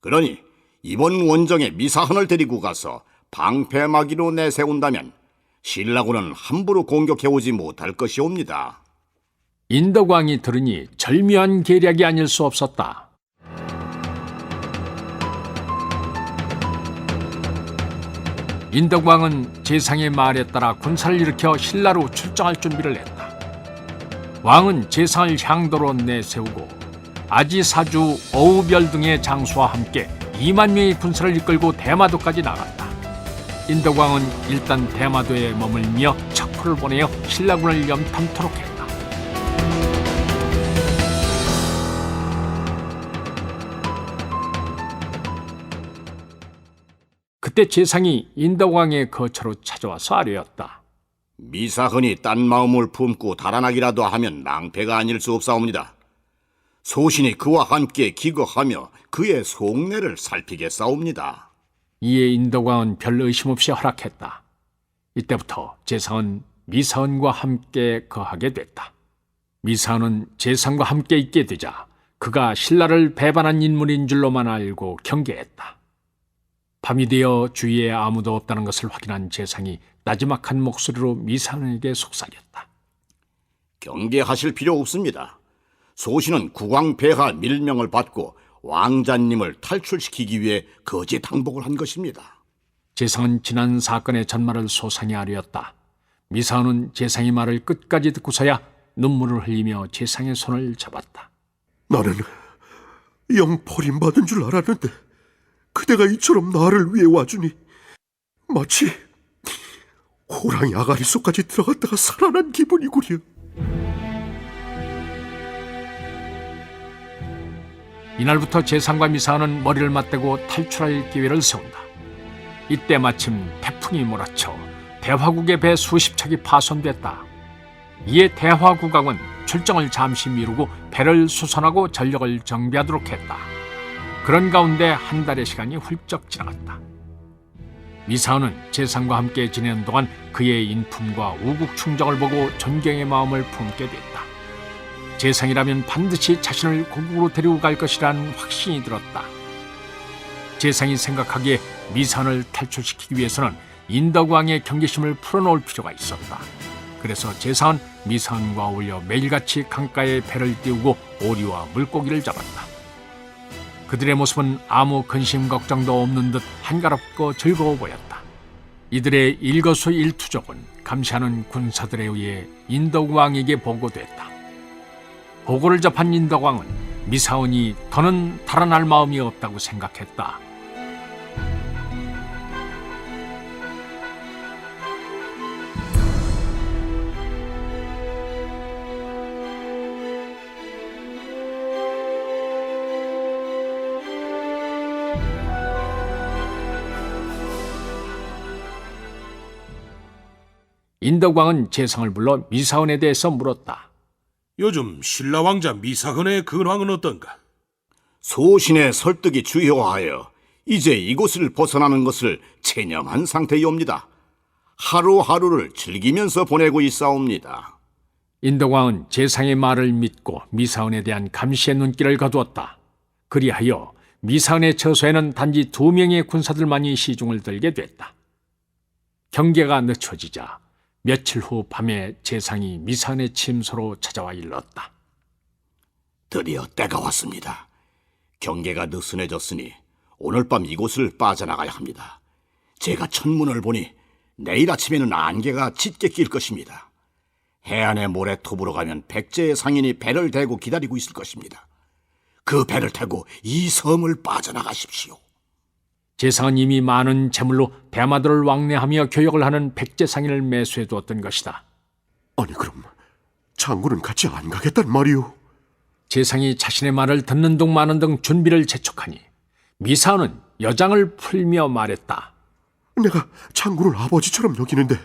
그러니 이번 원정에 미사흔을 데리고 가서 방패막이로 내세운다면 신라군은 함부로 공격해오지 못할 것이옵니다. 인덕왕이 들으니 절묘한 계략이 아닐 수 없었다. 인덕왕은 재상의 말에 따라 군사를 일으켜 신라로 출정할 준비를 했다. 왕은 재상을 향도로 내세우고 아지사주, 어우별 등의 장수와 함께 2만 명의 군사를 이끌고 대마도까지 나갔다. 인덕왕은 일단 대마도에 머물며 척포를 보내어 신라군을 염탐토록 했다. 그때 재상이 인덕왕의 거처로 찾아와서 아뢰었다. 미사흔이 딴 마음을 품고 달아나기라도 하면 낭패가 아닐 수 없사옵니다. 소신이 그와 함께 기거하며 그의 속내를 살피겠사옵니다. 이에 인덕왕은 별 의심 없이 허락했다. 이때부터 재상은 미사흔과 함께 거하게 됐다. 미사흔은 재상과 함께 있게 되자 그가 신라를 배반한 인물인 줄로만 알고 경계했다. 밤이 되어 주위에 아무도 없다는 것을 확인한 재상이 나지막한 목소리로 미사흔에게 속삭였다. 경계하실 필요 없습니다. 소신은 국왕폐하 밀명을 받고 왕자님을 탈출시키기 위해 거짓 항복을 한 것입니다. 재상은 지난 사건의 전말을 소상히 아뢰었다. 미사흔은 재상의 말을 끝까지 듣고서야 눈물을 흘리며 재상의 손을 잡았다. 나는 영 버림받은 줄 알았는데 그대가 이처럼 나를 위해 와주니 마치 호랑이 아가리 속까지 들어갔다가 살아난 기분이구려. 이날부터 재상과 미사흔은 머리를 맞대고 탈출할 기회를 세운다. 이때 마침 태풍이 몰아쳐 대화국의 배 수십 척이 파손됐다. 이에 대화국왕은 출정을 잠시 미루고 배를 수선하고 전력을 정비하도록 했다. 그런 가운데 한 달의 시간이 훌쩍 지나갔다. 미사흔은 재상과 함께 지내는 동안 그의 인품과 우국 충정을 보고 존경의 마음을 품게 됐다. 재상이라면 반드시 자신을 고국으로 데리고 갈 것이라는 확신이 들었다. 재상이 생각하기에 미사흔을 탈출시키기 위해서는 인덕왕의 경계심을 풀어놓을 필요가 있었다. 그래서 제사는 미사원과 어울려 매일같이 강가에 배를 띄우고 오리와 물고기를 잡았다. 그들의 모습은 아무 근심 걱정도 없는 듯 한가롭고 즐거워 보였다. 이들의 일거수일투족은 감시하는 군사들에 의해 인덕왕에게 보고됐다. 보고를 접한 인덕왕은 미사원이 더는 달아날 마음이 없다고 생각했다. 인덕왕은 재성을 불러 미사원에 대해서 물었다. 요즘 신라 왕자 미사근의 근황은 어떤가? 소신의 설득이 주요하여 이제 이곳을 벗어나는 것을 체념한 상태이옵니다. 하루하루를 즐기면서 보내고 있사옵니다. 인덕왕은 재상의 말을 믿고 미사원에 대한 감시의 눈길을 거두었다. 그리하여 미사원의 처소에는 단지 2명의 군사들만이 시중을 들게 됐다. 경계가 늦춰지자 며칠 후 밤에 재상이 미사원의 침소로 찾아와 일렀다. 드디어 때가 왔습니다. 경계가 느슨해졌으니 오늘 밤 이곳을 빠져나가야 합니다. 제가 천문을 보니 내일 아침에는 안개가 짙게 낄 것입니다. 해안의 모래톱으로 가면 백제의 상인이 배를 대고 기다리고 있을 것입니다. 그 배를 타고 이 섬을 빠져나가십시오. 재상은 이미 많은 재물로 대마도를 왕래하며 교역을 하는 백제 상인을 매수해 두었던 것이다. 아니 그럼 장군은 같이 안 가겠단 말이오? 재상이 자신의 말을 듣는 둥 마는 등 준비를 재촉하니 미사원은 여장을 풀며 말했다. 내가 장군을 아버지처럼 여기는데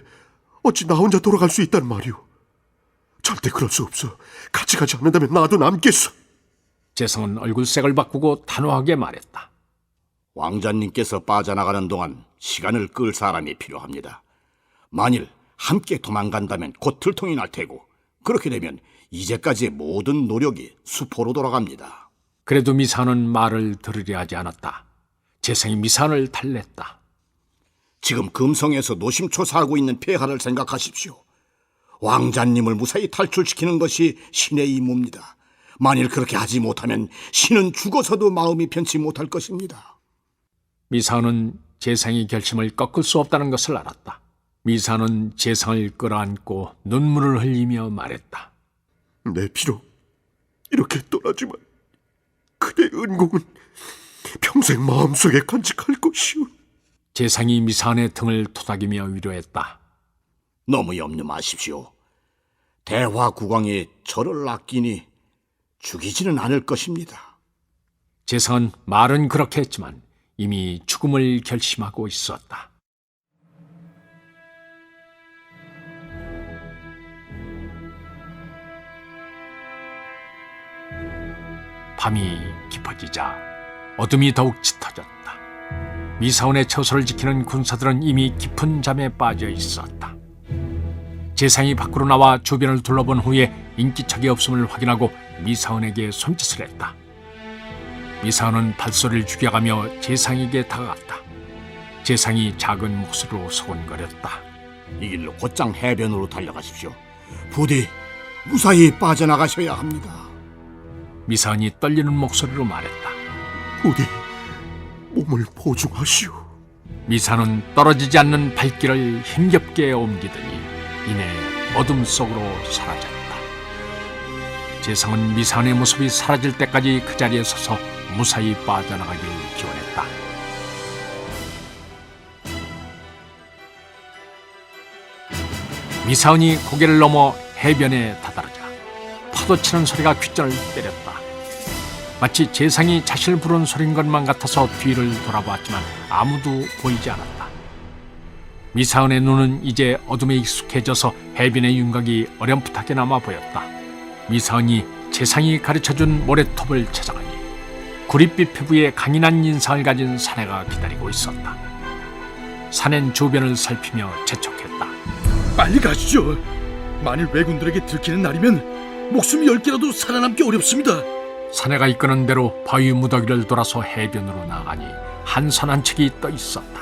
어찌 나 혼자 돌아갈 수 있단 말이오? 절대 그럴 수 없어. 같이 가지 않는다면 나도 남겠어. 재상은 얼굴색을 바꾸고 단호하게 말했다. 왕자님께서 빠져나가는 동안 시간을 끌 사람이 필요합니다. 만일 함께 도망간다면 곧 들통이 날 테고 그렇게 되면 이제까지의 모든 노력이 수포로 돌아갑니다. 그래도 미사원은 말을 들으려 하지 않았다. 재상이 미사원을 달랬다. 지금 금성에서 노심초사하고 있는 폐하를 생각하십시오. 왕자님을 무사히 탈출시키는 것이 신의 임무입니다. 만일 그렇게 하지 못하면 신은 죽어서도 마음이 편치 못할 것입니다. 미사원은 재상의 결심을 꺾을 수 없다는 것을 알았다. 미사원은 재상을 끌어안고 눈물을 흘리며 말했다. 내 피로 이렇게 떠나지만 그대의 은공은 평생 마음속에 간직할 것이오. 재상이 미사원의 등을 토닥이며 위로했다. 너무 염려 마십시오. 대화국왕이 저를 아끼니 죽이지는 않을 것입니다. 재상은 말은 그렇게 했지만 이미 죽음을 결심하고 있었다. 밤이 깊어지자 어둠이 더욱 짙어졌다. 미사원의 처소를 지키는 군사들은 이미 깊은 잠에 빠져 있었다. 재상이 밖으로 나와 주변을 둘러본 후에 인기척이 없음을 확인하고 미사원에게 손짓을 했다. 미사원은 발소리를 죽여가며 재상에게 다가갔다. 재상이 작은 목소리로 소곤거렸다. 이 길로 곧장 해변으로 달려가십시오. 부디 무사히 빠져나가셔야 합니다. 미사원이 떨리는 목소리로 말했다. 부디 몸을 보중하시오. 미사는 떨어지지 않는 발길을 힘겹게 옮기더니 이내 어둠 속으로 사라졌다. 재상은 미사원의 모습이 사라질 때까지 그 자리에 서서 무사히 빠져나가길 기원했다. 미사원이 고개를 넘어 해변에 다다르자 파도치는 소리가 귓전을 때렸다. 마치 재상이 자신을 부른 소리인 것만 같아서 뒤를 돌아보았지만 아무도 보이지 않았다. 미사원의 눈은 이제 어둠에 익숙해져서 해변의 윤곽이 어렴풋하게 남아 보였다. 미사원이 재상이 가르쳐준 모래톱을 찾아가니 구릿빛 피부에 강인한 인상을 가진 사내가 기다리고 있었다. 사내는 주변을 살피며 재촉했다. 빨리 가시죠. 만일 왜군들에게 들키는 날이면 목숨 10개라도 살아남기 어렵습니다. 사내가 이끄는 대로 바위 무더기를 돌아서 해변으로 나가니 한 산 한 척이 떠 있었다.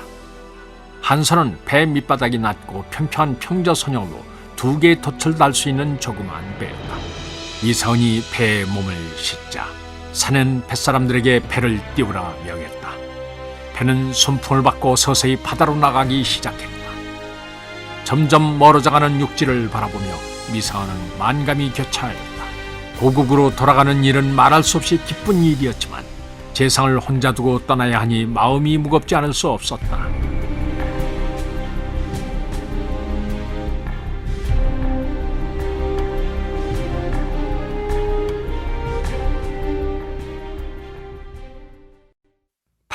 한선은 배 밑바닥이 낮고 평평한 평저선형으로 2개의 돛을 달 수 있는 조그마한 배였다. 미사원이 배에 몸을 싣자 산은 뱃사람들에게 배를 띄우라 명했다. 배는 순풍을 받고 서서히 바다로 나가기 시작했다. 점점 멀어져가는 육지를 바라보며 미사원은 만감이 교차하였다. 고국으로 돌아가는 일은 말할 수 없이 기쁜 일이었지만 재상을 혼자 두고 떠나야 하니 마음이 무겁지 않을 수 없었다.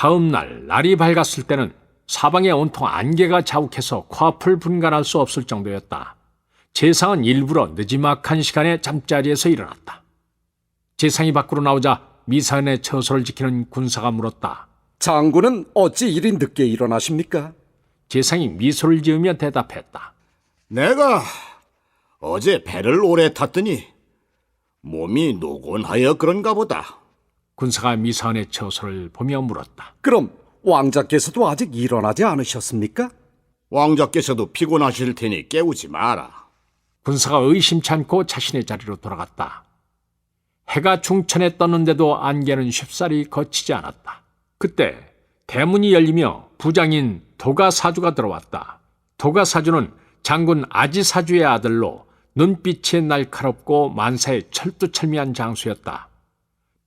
다음 날 날이 밝았을 때는 사방에 온통 안개가 자욱해서 코앞을 분간할 수 없을 정도였다. 재상은 일부러 늦지막한 시간에 잠자리에서 일어났다. 재상이 밖으로 나오자 미사원의 처소를 지키는 군사가 물었다. 장군은 어찌 이리 늦게 일어나십니까? 재상이 미소를 지으며 대답했다. 내가 어제 배를 오래 탔더니 몸이 노곤하여 그런가 보다. 군사가 미사원의 처소를 보며 물었다. 그럼 왕자께서도 아직 일어나지 않으셨습니까? 왕자께서도 피곤하실 테니 깨우지 마라. 군사가 의심치 않고 자신의 자리로 돌아갔다. 해가 중천에 떴는데도 안개는 쉽사리 거치지 않았다. 그때 대문이 열리며 부장인 도가사주가 들어왔다. 도가사주는 장군 아지사주의 아들로 눈빛이 날카롭고 만사에 철두철미한 장수였다.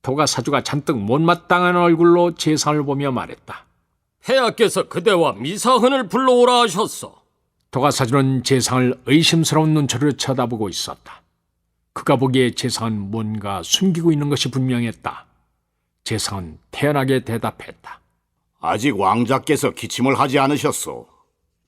도가사주가 잔뜩 못마땅한 얼굴로 재상을 보며 말했다. 폐하께서 그대와 미사흔을 불러오라 하셨소. 도가사주는 재상을 의심스러운 눈초리로 쳐다보고 있었다. 그가 보기에 재상은 뭔가 숨기고 있는 것이 분명했다. 재상은 태연하게 대답했다. 아직 왕자께서 기침을 하지 않으셨소.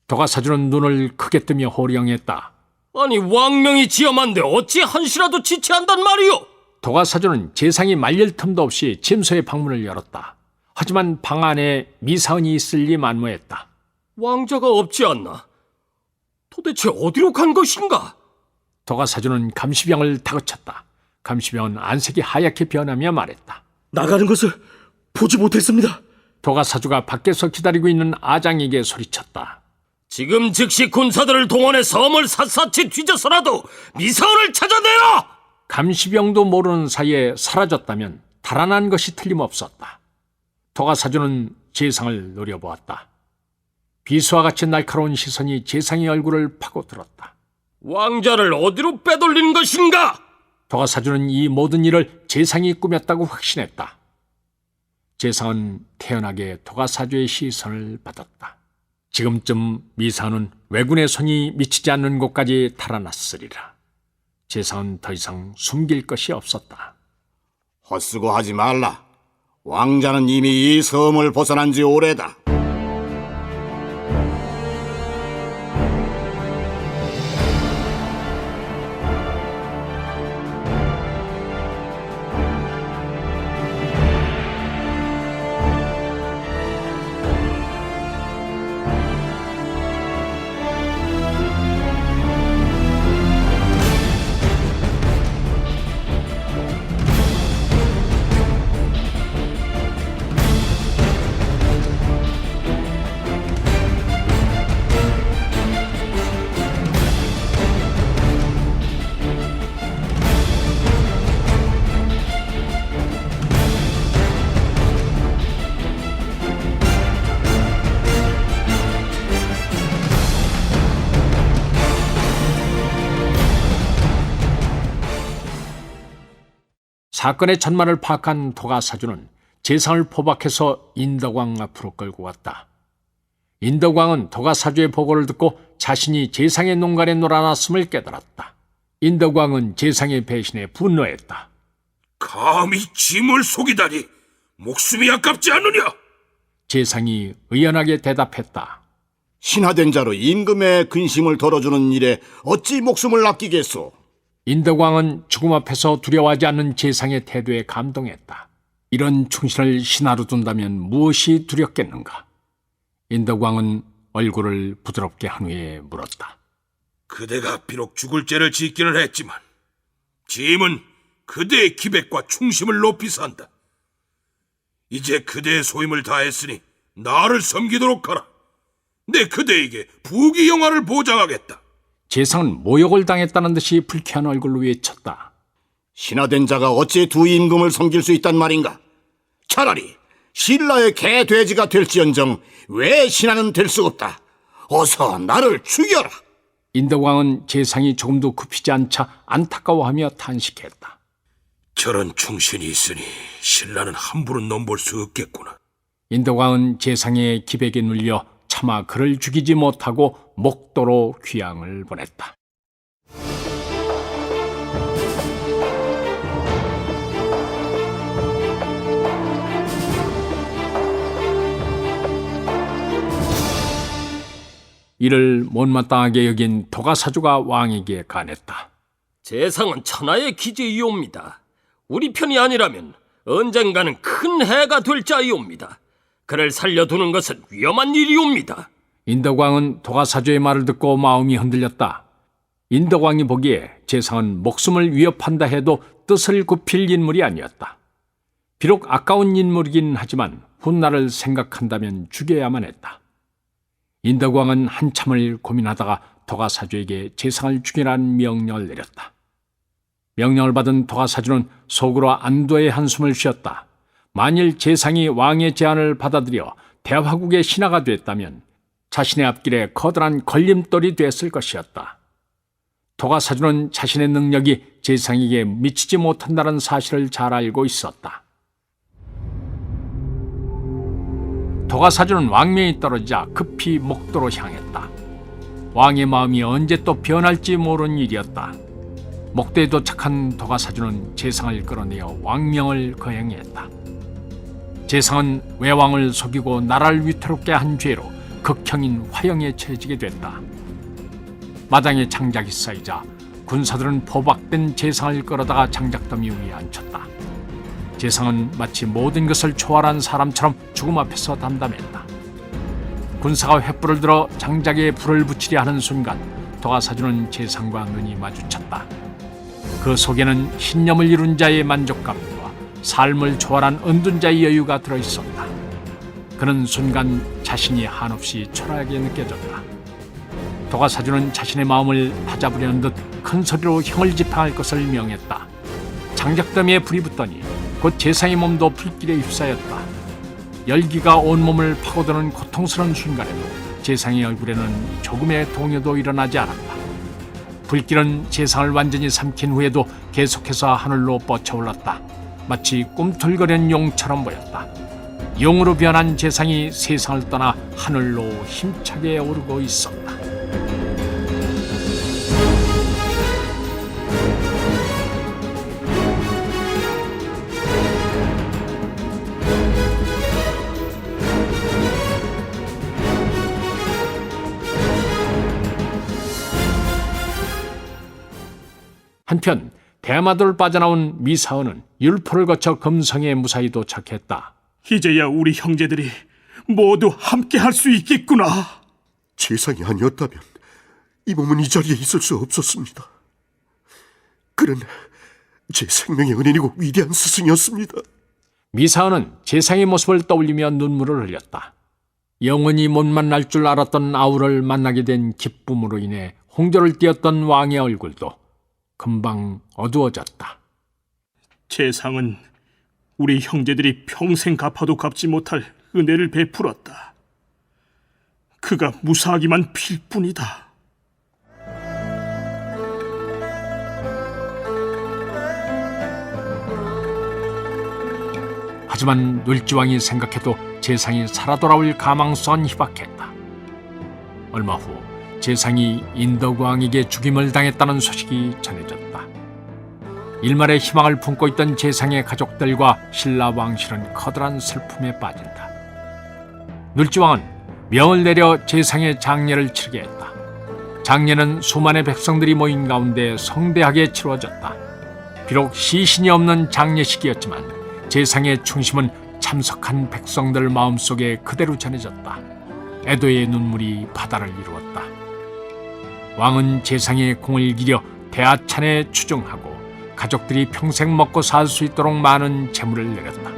도가사주는 눈을 크게 뜨며 호령했다. 아니 왕명이 지엄한데 어찌 한시라도 지체한단 말이오? 도가사주는 재상이 말릴 틈도 없이 침소의 방문을 열었다. 하지만 방 안에 미사은이 있을 리 만무했다. 왕자가 없지 않나? 도대체 어디로 간 것인가? 도가사주는 감시병을 다그쳤다. 감시병은 안색이 하얗게 변하며 말했다. 나가는 것을 보지 못했습니다. 도가사주가 밖에서 기다리고 있는 아장에게 소리쳤다. 지금 즉시 군사들을 동원해 섬을 샅샅이 뒤져서라도 미사은을 찾아내라! 감시병도 모르는 사이에 사라졌다면 달아난 것이 틀림없었다. 도가사주는 재상을 노려보았다. 비수와 같이 날카로운 시선이 재상의 얼굴을 파고들었다. 왕자를 어디로 빼돌린 것인가? 도가사주는 이 모든 일을 재상이 꾸몄다고 확신했다. 재상은 태연하게 도가사주의 시선을 받았다. 지금쯤 미사는 왜군의 손이 미치지 않는 곳까지 달아났으리라. 재상은 더 이상 숨길 것이 없었다. 헛수고하지 말라. 왕자는 이미 이 섬을 벗어난 지 오래다. 사건의 전말을 파악한 도가사주는 재상을 포박해서 인덕왕 앞으로 끌고 왔다. 인덕왕은 도가사주의 보고를 듣고 자신이 재상의 농간에 놀아났음을 깨달았다. 인덕왕은 재상의 배신에 분노했다. 감히 짐을 속이다니 목숨이 아깝지 않느냐? 재상이 의연하게 대답했다. 신하된 자로 임금의 근심을 덜어주는 일에 어찌 목숨을 아끼겠소? 인덕왕은 죽음 앞에서 두려워하지 않는 재상의 태도에 감동했다. 이런 충신을 신하로 둔다면 무엇이 두렵겠는가? 인덕왕은 얼굴을 부드럽게 한 후에 물었다. 그대가 비록 죽을 죄를 짓기는 했지만 짐은 그대의 기백과 충심을 높이 산다. 이제 그대의 소임을 다했으니 나를 섬기도록 하라. 내 그대에게 부귀 영화를 보장하겠다. 재상은 모욕을 당했다는 듯이 불쾌한 얼굴로 외쳤다. 신하된 자가 어찌 두 임금을 섬길 수 있단 말인가? 차라리 신라의 개 돼지가 될지언정 왜 신하는 될 수 없다. 어서 나를 죽여라. 인덕왕은 재상이 조금도 굽히지 않자 안타까워하며 탄식했다. 저런 충신이 있으니 신라는 함부로 넘볼 수 없겠구나. 인덕왕은 재상의 기백에 눌려 차마 그를 죽이지 못하고 목도로 귀양을 보냈다. 이를 못마땅하게 여긴 도가사주가 왕에게 간했다. 재상은 천하의 기재이옵니다. 우리 편이 아니라면 언젠가는 큰 해가 될 자이옵니다. 그를 살려두는 것은 위험한 일이옵니다. 인덕왕은 도가사주의 말을 듣고 마음이 흔들렸다. 인덕왕이 보기에 재상은 목숨을 위협한다 해도 뜻을 굽힐 인물이 아니었다. 비록 아까운 인물이긴 하지만 훗날을 생각한다면 죽여야만 했다. 인덕왕은 한참을 고민하다가 도가사주에게 재상을 죽이라는 명령을 내렸다. 명령을 받은 도가사주는 속으로 안도의 한숨을 쉬었다. 만일 재상이 왕의 제안을 받아들여 대화국의 신하가 됐다면 자신의 앞길에 커다란 걸림돌이 됐을 것이었다. 도가사주는 자신의 능력이 재상에게 미치지 못한다는 사실을 잘 알고 있었다. 도가사주는 왕명이 떨어지자 급히 목도로 향했다. 왕의 마음이 언제 또 변할지 모르는 일이었다. 목도에 도착한 도가사주는 재상을 끌어내어 왕명을 거행했다. 재상은 외왕을 속이고 나라를 위태롭게 한 죄로 극형인 화형에 처해지게 됐다. 마당에 장작이 쌓이자 군사들은 포박된 재상을 끌어다가 장작더미 위에 앉혔다. 재상은 마치 모든 것을 초월한 사람처럼 죽음 앞에서 담담했다. 군사가 횃불을 들어 장작에 불을 붙이려 하는 순간 도가사주는 재상과 눈이 마주쳤다. 그 속에는 신념을 이룬 자의 만족감과 삶을 초월한 은둔 자의 여유가 들어있었다. 그는 순간 자신이 한없이 초라하게 느껴졌다. 도가사주는 자신의 마음을 다잡으려는 듯 큰 소리로 형을 집행할 것을 명했다. 장작더미에 불이 붙더니 곧 재상의 몸도 불길에 휩싸였다. 열기가 온몸을 파고드는 고통스러운 순간에도 재상의 얼굴에는 조금의 동요도 일어나지 않았다. 불길은 재상을 완전히 삼킨 후에도 계속해서 하늘로 뻗쳐올랐다. 마치 꿈틀거리는 용처럼 보였다. 용으로 변한 재상이 세상을 떠나 하늘로 힘차게 오르고 있었다. 한편 대마도를 빠져나온 미사원은 율포를 거쳐 금성에 무사히 도착했다. 이제야 우리 형제들이 모두 함께 할 수 있겠구나. 재상이 아니었다면 이 몸은 이 자리에 있을 수 없었습니다. 그는 제 생명의 은인이고 위대한 스승이었습니다. 미사원은 재상의 모습을 떠올리며 눈물을 흘렸다. 영원히 못 만날 줄 알았던 아우를 만나게 된 기쁨으로 인해 홍조를 띄었던 왕의 얼굴도 금방 어두워졌다. 재상은 우리 형제들이 평생 갚아도 갚지 못할 은혜를 베풀었다. 그가 무사하기만 필 뿐이다. 하지만 놀지왕이 생각해도 재상이 살아 돌아올 가망성은 희박했다. 얼마 후 재상이 인덕왕에게 죽임을 당했다는 소식이 전해졌다. 일말의 희망을 품고 있던 재상의 가족들과 신라 왕실은 커다란 슬픔에 빠진다. 놀지왕은 명을 내려 재상의 장례를 치르게 했다. 장례는 수만의 백성들이 모인 가운데 성대하게 치루어졌다. 비록 시신이 없는 장례식이었지만 재상의 충심은 참석한 백성들 마음속에 그대로 전해졌다. 애도의 눈물이 바다를 이루었다. 왕은 재상의 공을 기려 대하찬에 추정하고 가족들이 평생 먹고 살 수 있도록 많은 재물을 내렸다.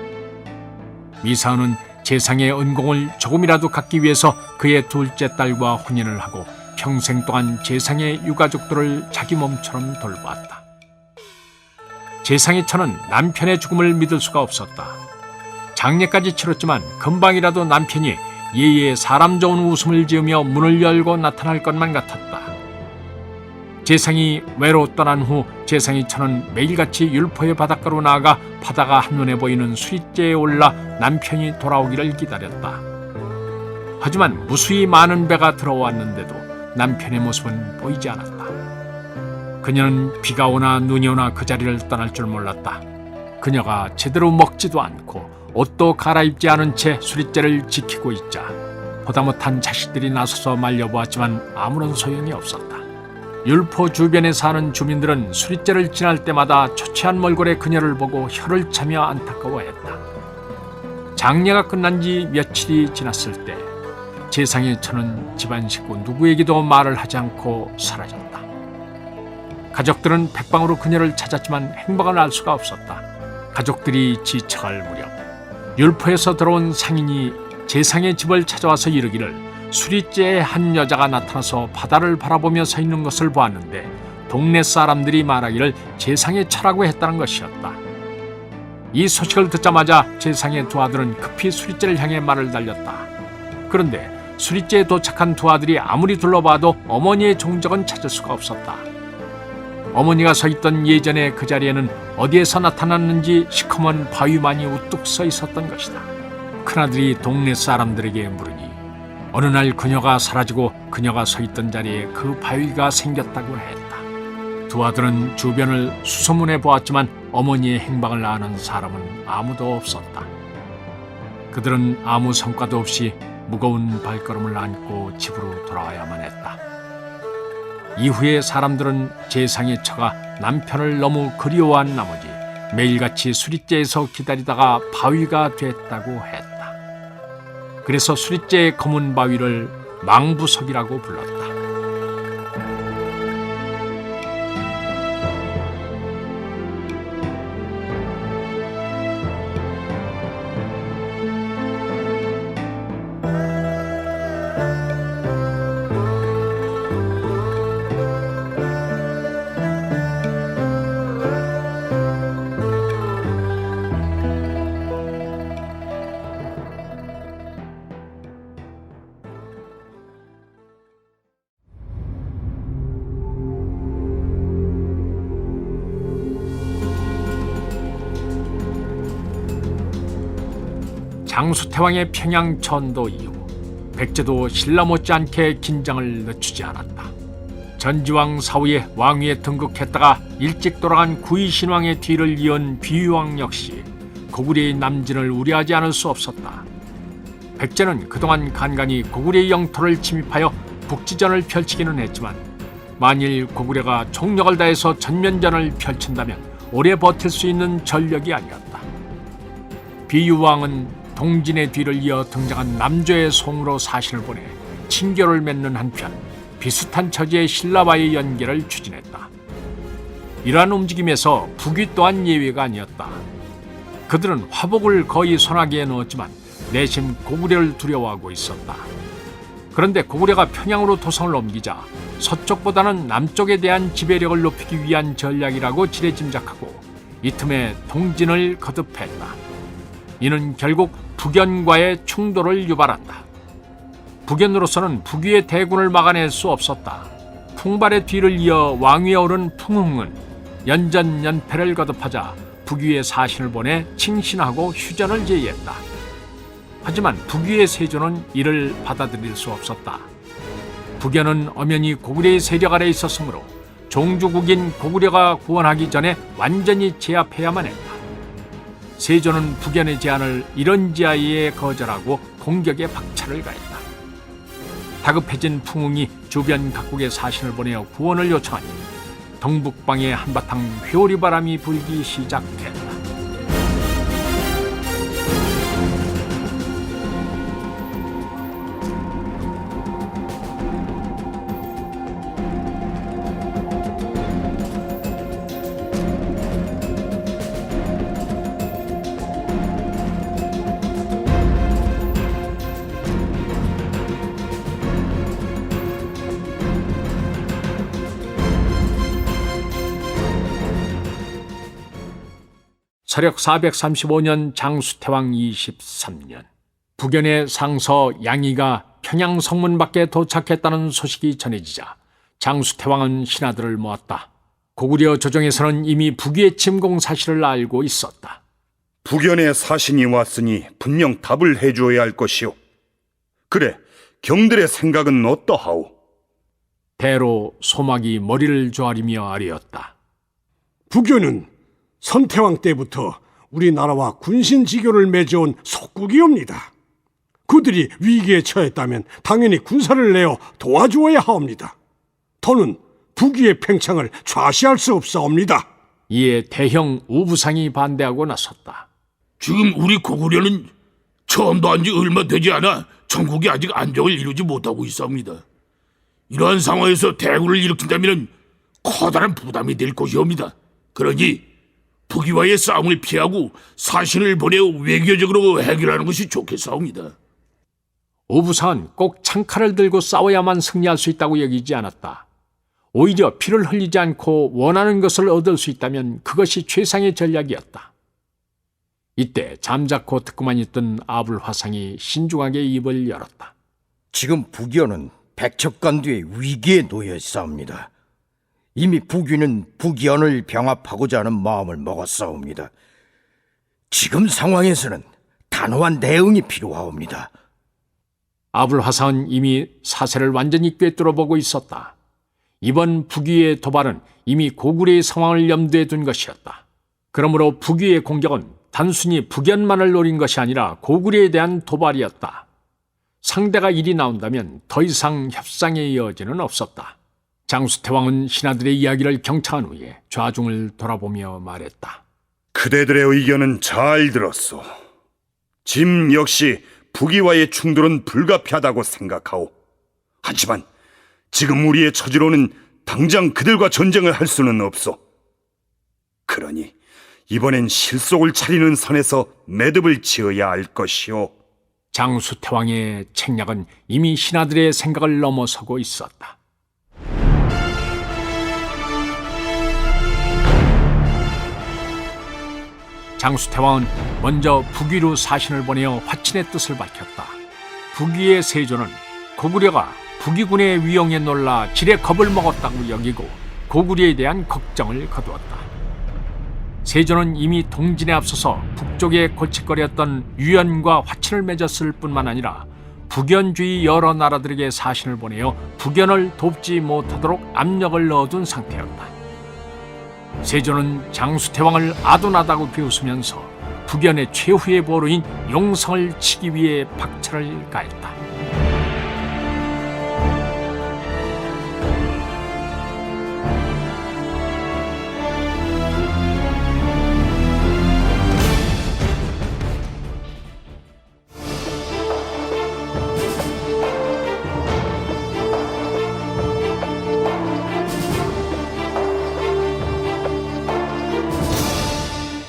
미사원은 재상의 은공을 조금이라도 갖기 위해서 그의 둘째 딸과 혼인을 하고 평생 동안 재상의 유가족들을 자기 몸처럼 돌보았다. 재상의 처는 남편의 죽음을 믿을 수가 없었다. 장례까지 치렀지만 금방이라도 남편이 예의 사람 좋은 웃음을 지으며 문을 열고 나타날 것만 같았다. 재상이 외로 떠난 후 재상의 처는 매일같이 율포의 바닷가로 나아가 바다가 한눈에 보이는 수리째에 올라 남편이 돌아오기를 기다렸다. 하지만 무수히 많은 배가 들어왔는데도 남편의 모습은 보이지 않았다. 그녀는 비가 오나 눈이 오나 그 자리를 떠날 줄 몰랐다. 그녀가 제대로 먹지도 않고 옷도 갈아입지 않은 채 수리째를 지키고 있자 보다 못한 자식들이 나서서 말려보았지만 아무런 소용이 없었다. 율포 주변에 사는 주민들은 수리째를 지날 때마다 초췌한 몰골의 그녀를 보고 혀를 차며 안타까워했다. 장례가 끝난 지 며칠이 지났을 때 재상의 처는 집안 식구 누구에게도 말을 하지 않고 사라졌다. 가족들은 백방으로 그녀를 찾았지만 행방을 알 수가 없었다. 가족들이 지쳐갈 무렵 율포에서 들어온 상인이 재상의 집을 찾아와서 이르기를 수리째의 한 여자가 나타나서 바다를 바라보며 서 있는 것을 보았는데 동네 사람들이 말하기를 재상의 처라고 했다는 것이었다. 이 소식을 듣자마자 재상의 두 아들은 급히 수리째를 향해 말을 달렸다. 그런데 수리째에 도착한 두 아들이 아무리 둘러봐도 어머니의 종적은 찾을 수가 없었다. 어머니가 서 있던 예전의 그 자리에는 어디에서 나타났는지 시커먼 바위만이 우뚝 서 있었던 것이다. 큰아들이 동네 사람들에게 물으니 어느 날 그녀가 사라지고 그녀가 서 있던 자리에 그 바위가 생겼다고 했다. 두 아들은 주변을 수소문해 보았지만 어머니의 행방을 아는 사람은 아무도 없었다. 그들은 아무 성과도 없이 무거운 발걸음을 안고 집으로 돌아와야만 했다. 이후에 사람들은 재상의 처가 남편을 너무 그리워한 나머지 매일같이 수리째에서 기다리다가 바위가 됐다고 했다. 그래서 수리째의 검은 바위를 망부석이라고 불렀다. 장수태왕의 평양 천도 이후 백제도 신라 못지않게 긴장을 늦추지 않았다. 전지왕 사후에 왕위에 등극했다가 일찍 돌아간 구이신왕의 뒤를 이은 비유왕 역시 고구려의 남진을 우려하지 않을 수 없었다. 백제는 그동안 간간히 고구려의 영토를 침입하여 북지전을 펼치기는 했지만 만일 고구려가 총력을 다해서 전면전을 펼친다면 오래 버틸 수 있는 전력이 아니었다. 비유왕은 동진의 뒤를 이어 등장한 남조의 송으로 사신을 보내 친교를 맺는 한편 비슷한 처지의 신라와의 연계를 추진했다. 이러한 움직임에서 북위 또한 예외가 아니었다. 그들은 화복을 거의 손아귀에 넣었지만 내심 고구려를 두려워하고 있었다. 그런데 고구려가 평양으로 도성을 옮기자 서쪽보다는 남쪽에 대한 지배력을 높이기 위한 전략이라고 지레짐작하고 이 틈에 동진을 거듭했다. 이는 결국 북연과의 충돌을 유발한다. 북연으로서는 북위의 대군을 막아낼 수 없었다. 풍발의 뒤를 이어 왕위에 오른 풍흥은 연전연패를 거듭하자 북위의 사신을 보내 칭신하고 휴전을 제의했다. 하지만 북위의 세조는 이를 받아들일 수 없었다. 북연은 엄연히 고구려의 세력 아래 있었으므로 종주국인 고구려가 구원하기 전에 완전히 제압해야만 했다. 세조는 북연의 제안을 이런지아이에 거절하고 공격에 박차를 가했다. 다급해진 풍웅이 주변 각국의 사신을 보내어 구원을 요청하니 동북방에 한바탕 회오리 바람이 불기 시작했다. 서력 435년 장수태왕 23년 북연의 상서 양이가 평양 성문 밖에 도착했다는 소식이 전해지자 장수태왕은 신하들을 모았다. 고구려 조정에서는 이미 북위의 침공 사실을 알고 있었다. 북연의 사신이 왔으니 분명 답을 해주어야 할 것이오. 그래, 경들의 생각은 어떠하오? 대로 소막이 머리를 조아리며 아뢰었다. 북연은 선태왕 때부터 우리나라와 군신지교를 맺어온 속국이옵니다. 그들이 위기에 처했다면 당연히 군사를 내어 도와주어야 하옵니다. 더는 북위의 팽창을 좌시할 수 없사옵니다. 이에 대형 우부상이 반대하고 나섰다. 지금 우리 고구려는 처음도 한 지 얼마 되지 않아 전국이 아직 안정을 이루지 못하고 있사옵니다. 이러한 상황에서 대군을 일으킨다면 커다란 부담이 될 것이옵니다. 그러니 북위와의 싸움을 피하고 사신을 보내어 외교적으로 해결하는 것이 좋겠사옵니다. 우부상은 꼭 창칼을 들고 싸워야만 승리할 수 있다고 여기지 않았다. 오히려 피를 흘리지 않고 원하는 것을 얻을 수 있다면 그것이 최상의 전략이었다. 이때 잠자코 듣고만 있던 아불화상이 신중하게 입을 열었다. 지금 북위는 백척간두의 위기에 놓여 있사옵니다. 이미 북위는 북연을 병합하고자 하는 마음을 먹었사옵니다. 지금 상황에서는 단호한 대응이 필요하옵니다. 아불화상은 이미 사세를 완전히 꿰뚫어보고 있었다. 이번 북위의 도발은 이미 고구려의 상황을 염두에 둔 것이었다. 그러므로 북위의 공격은 단순히 북연만을 노린 것이 아니라 고구려에 대한 도발이었다. 상대가 이리 나온다면 더 이상 협상의 여지는 없었다. 장수태왕은 신하들의 이야기를 경청한 후에 좌중을 돌아보며 말했다. 그대들의 의견은 잘 들었소. 짐 역시 북위와의 충돌은 불가피하다고 생각하오. 하지만 지금 우리의 처지로는 당장 그들과 전쟁을 할 수는 없어. 그러니 이번엔 실속을 차리는 선에서 매듭을 지어야 할 것이오. 장수태왕의 책략은 이미 신하들의 생각을 넘어서고 있었다. 장수태왕은 먼저 북위로 사신을 보내어 화친의 뜻을 밝혔다. 북위의 세조는 고구려가 북위군의 위용에 놀라 지레 겁을 먹었다고 여기고 고구려에 대한 걱정을 거두었다. 세조는 이미 동진에 앞서서 북쪽에 골칫거리였던 유연과 화친을 맺었을 뿐만 아니라 북연주의 여러 나라들에게 사신을 보내어 북연을 돕지 못하도록 압력을 넣어둔 상태였다. 세조는 장수태왕을 아둔하다고 비웃으면서 북연의 최후의 보루인 용성을 치기 위해 박차를 가했다.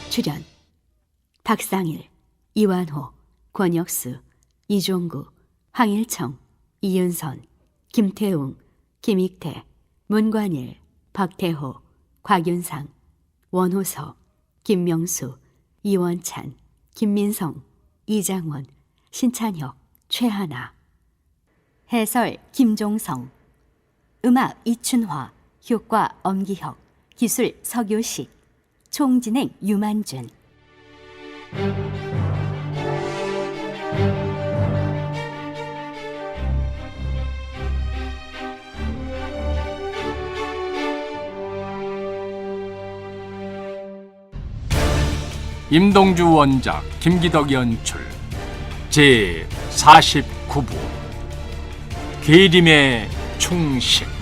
출연 박상일, 이완호, 권혁수, 이종구, 황일청, 이윤선, 김태웅, 김익태, 문관일, 박태호, 곽윤상, 원호서, 김명수, 이원찬, 김민성, 이장원, 신찬혁, 최하나. 해설 김종성. 음악 이춘화. 효과 엄기혁. 기술 서교식. 총진행 유만준. 임동주 원작, 김기덕 연출. 제 49부 계림의 충식.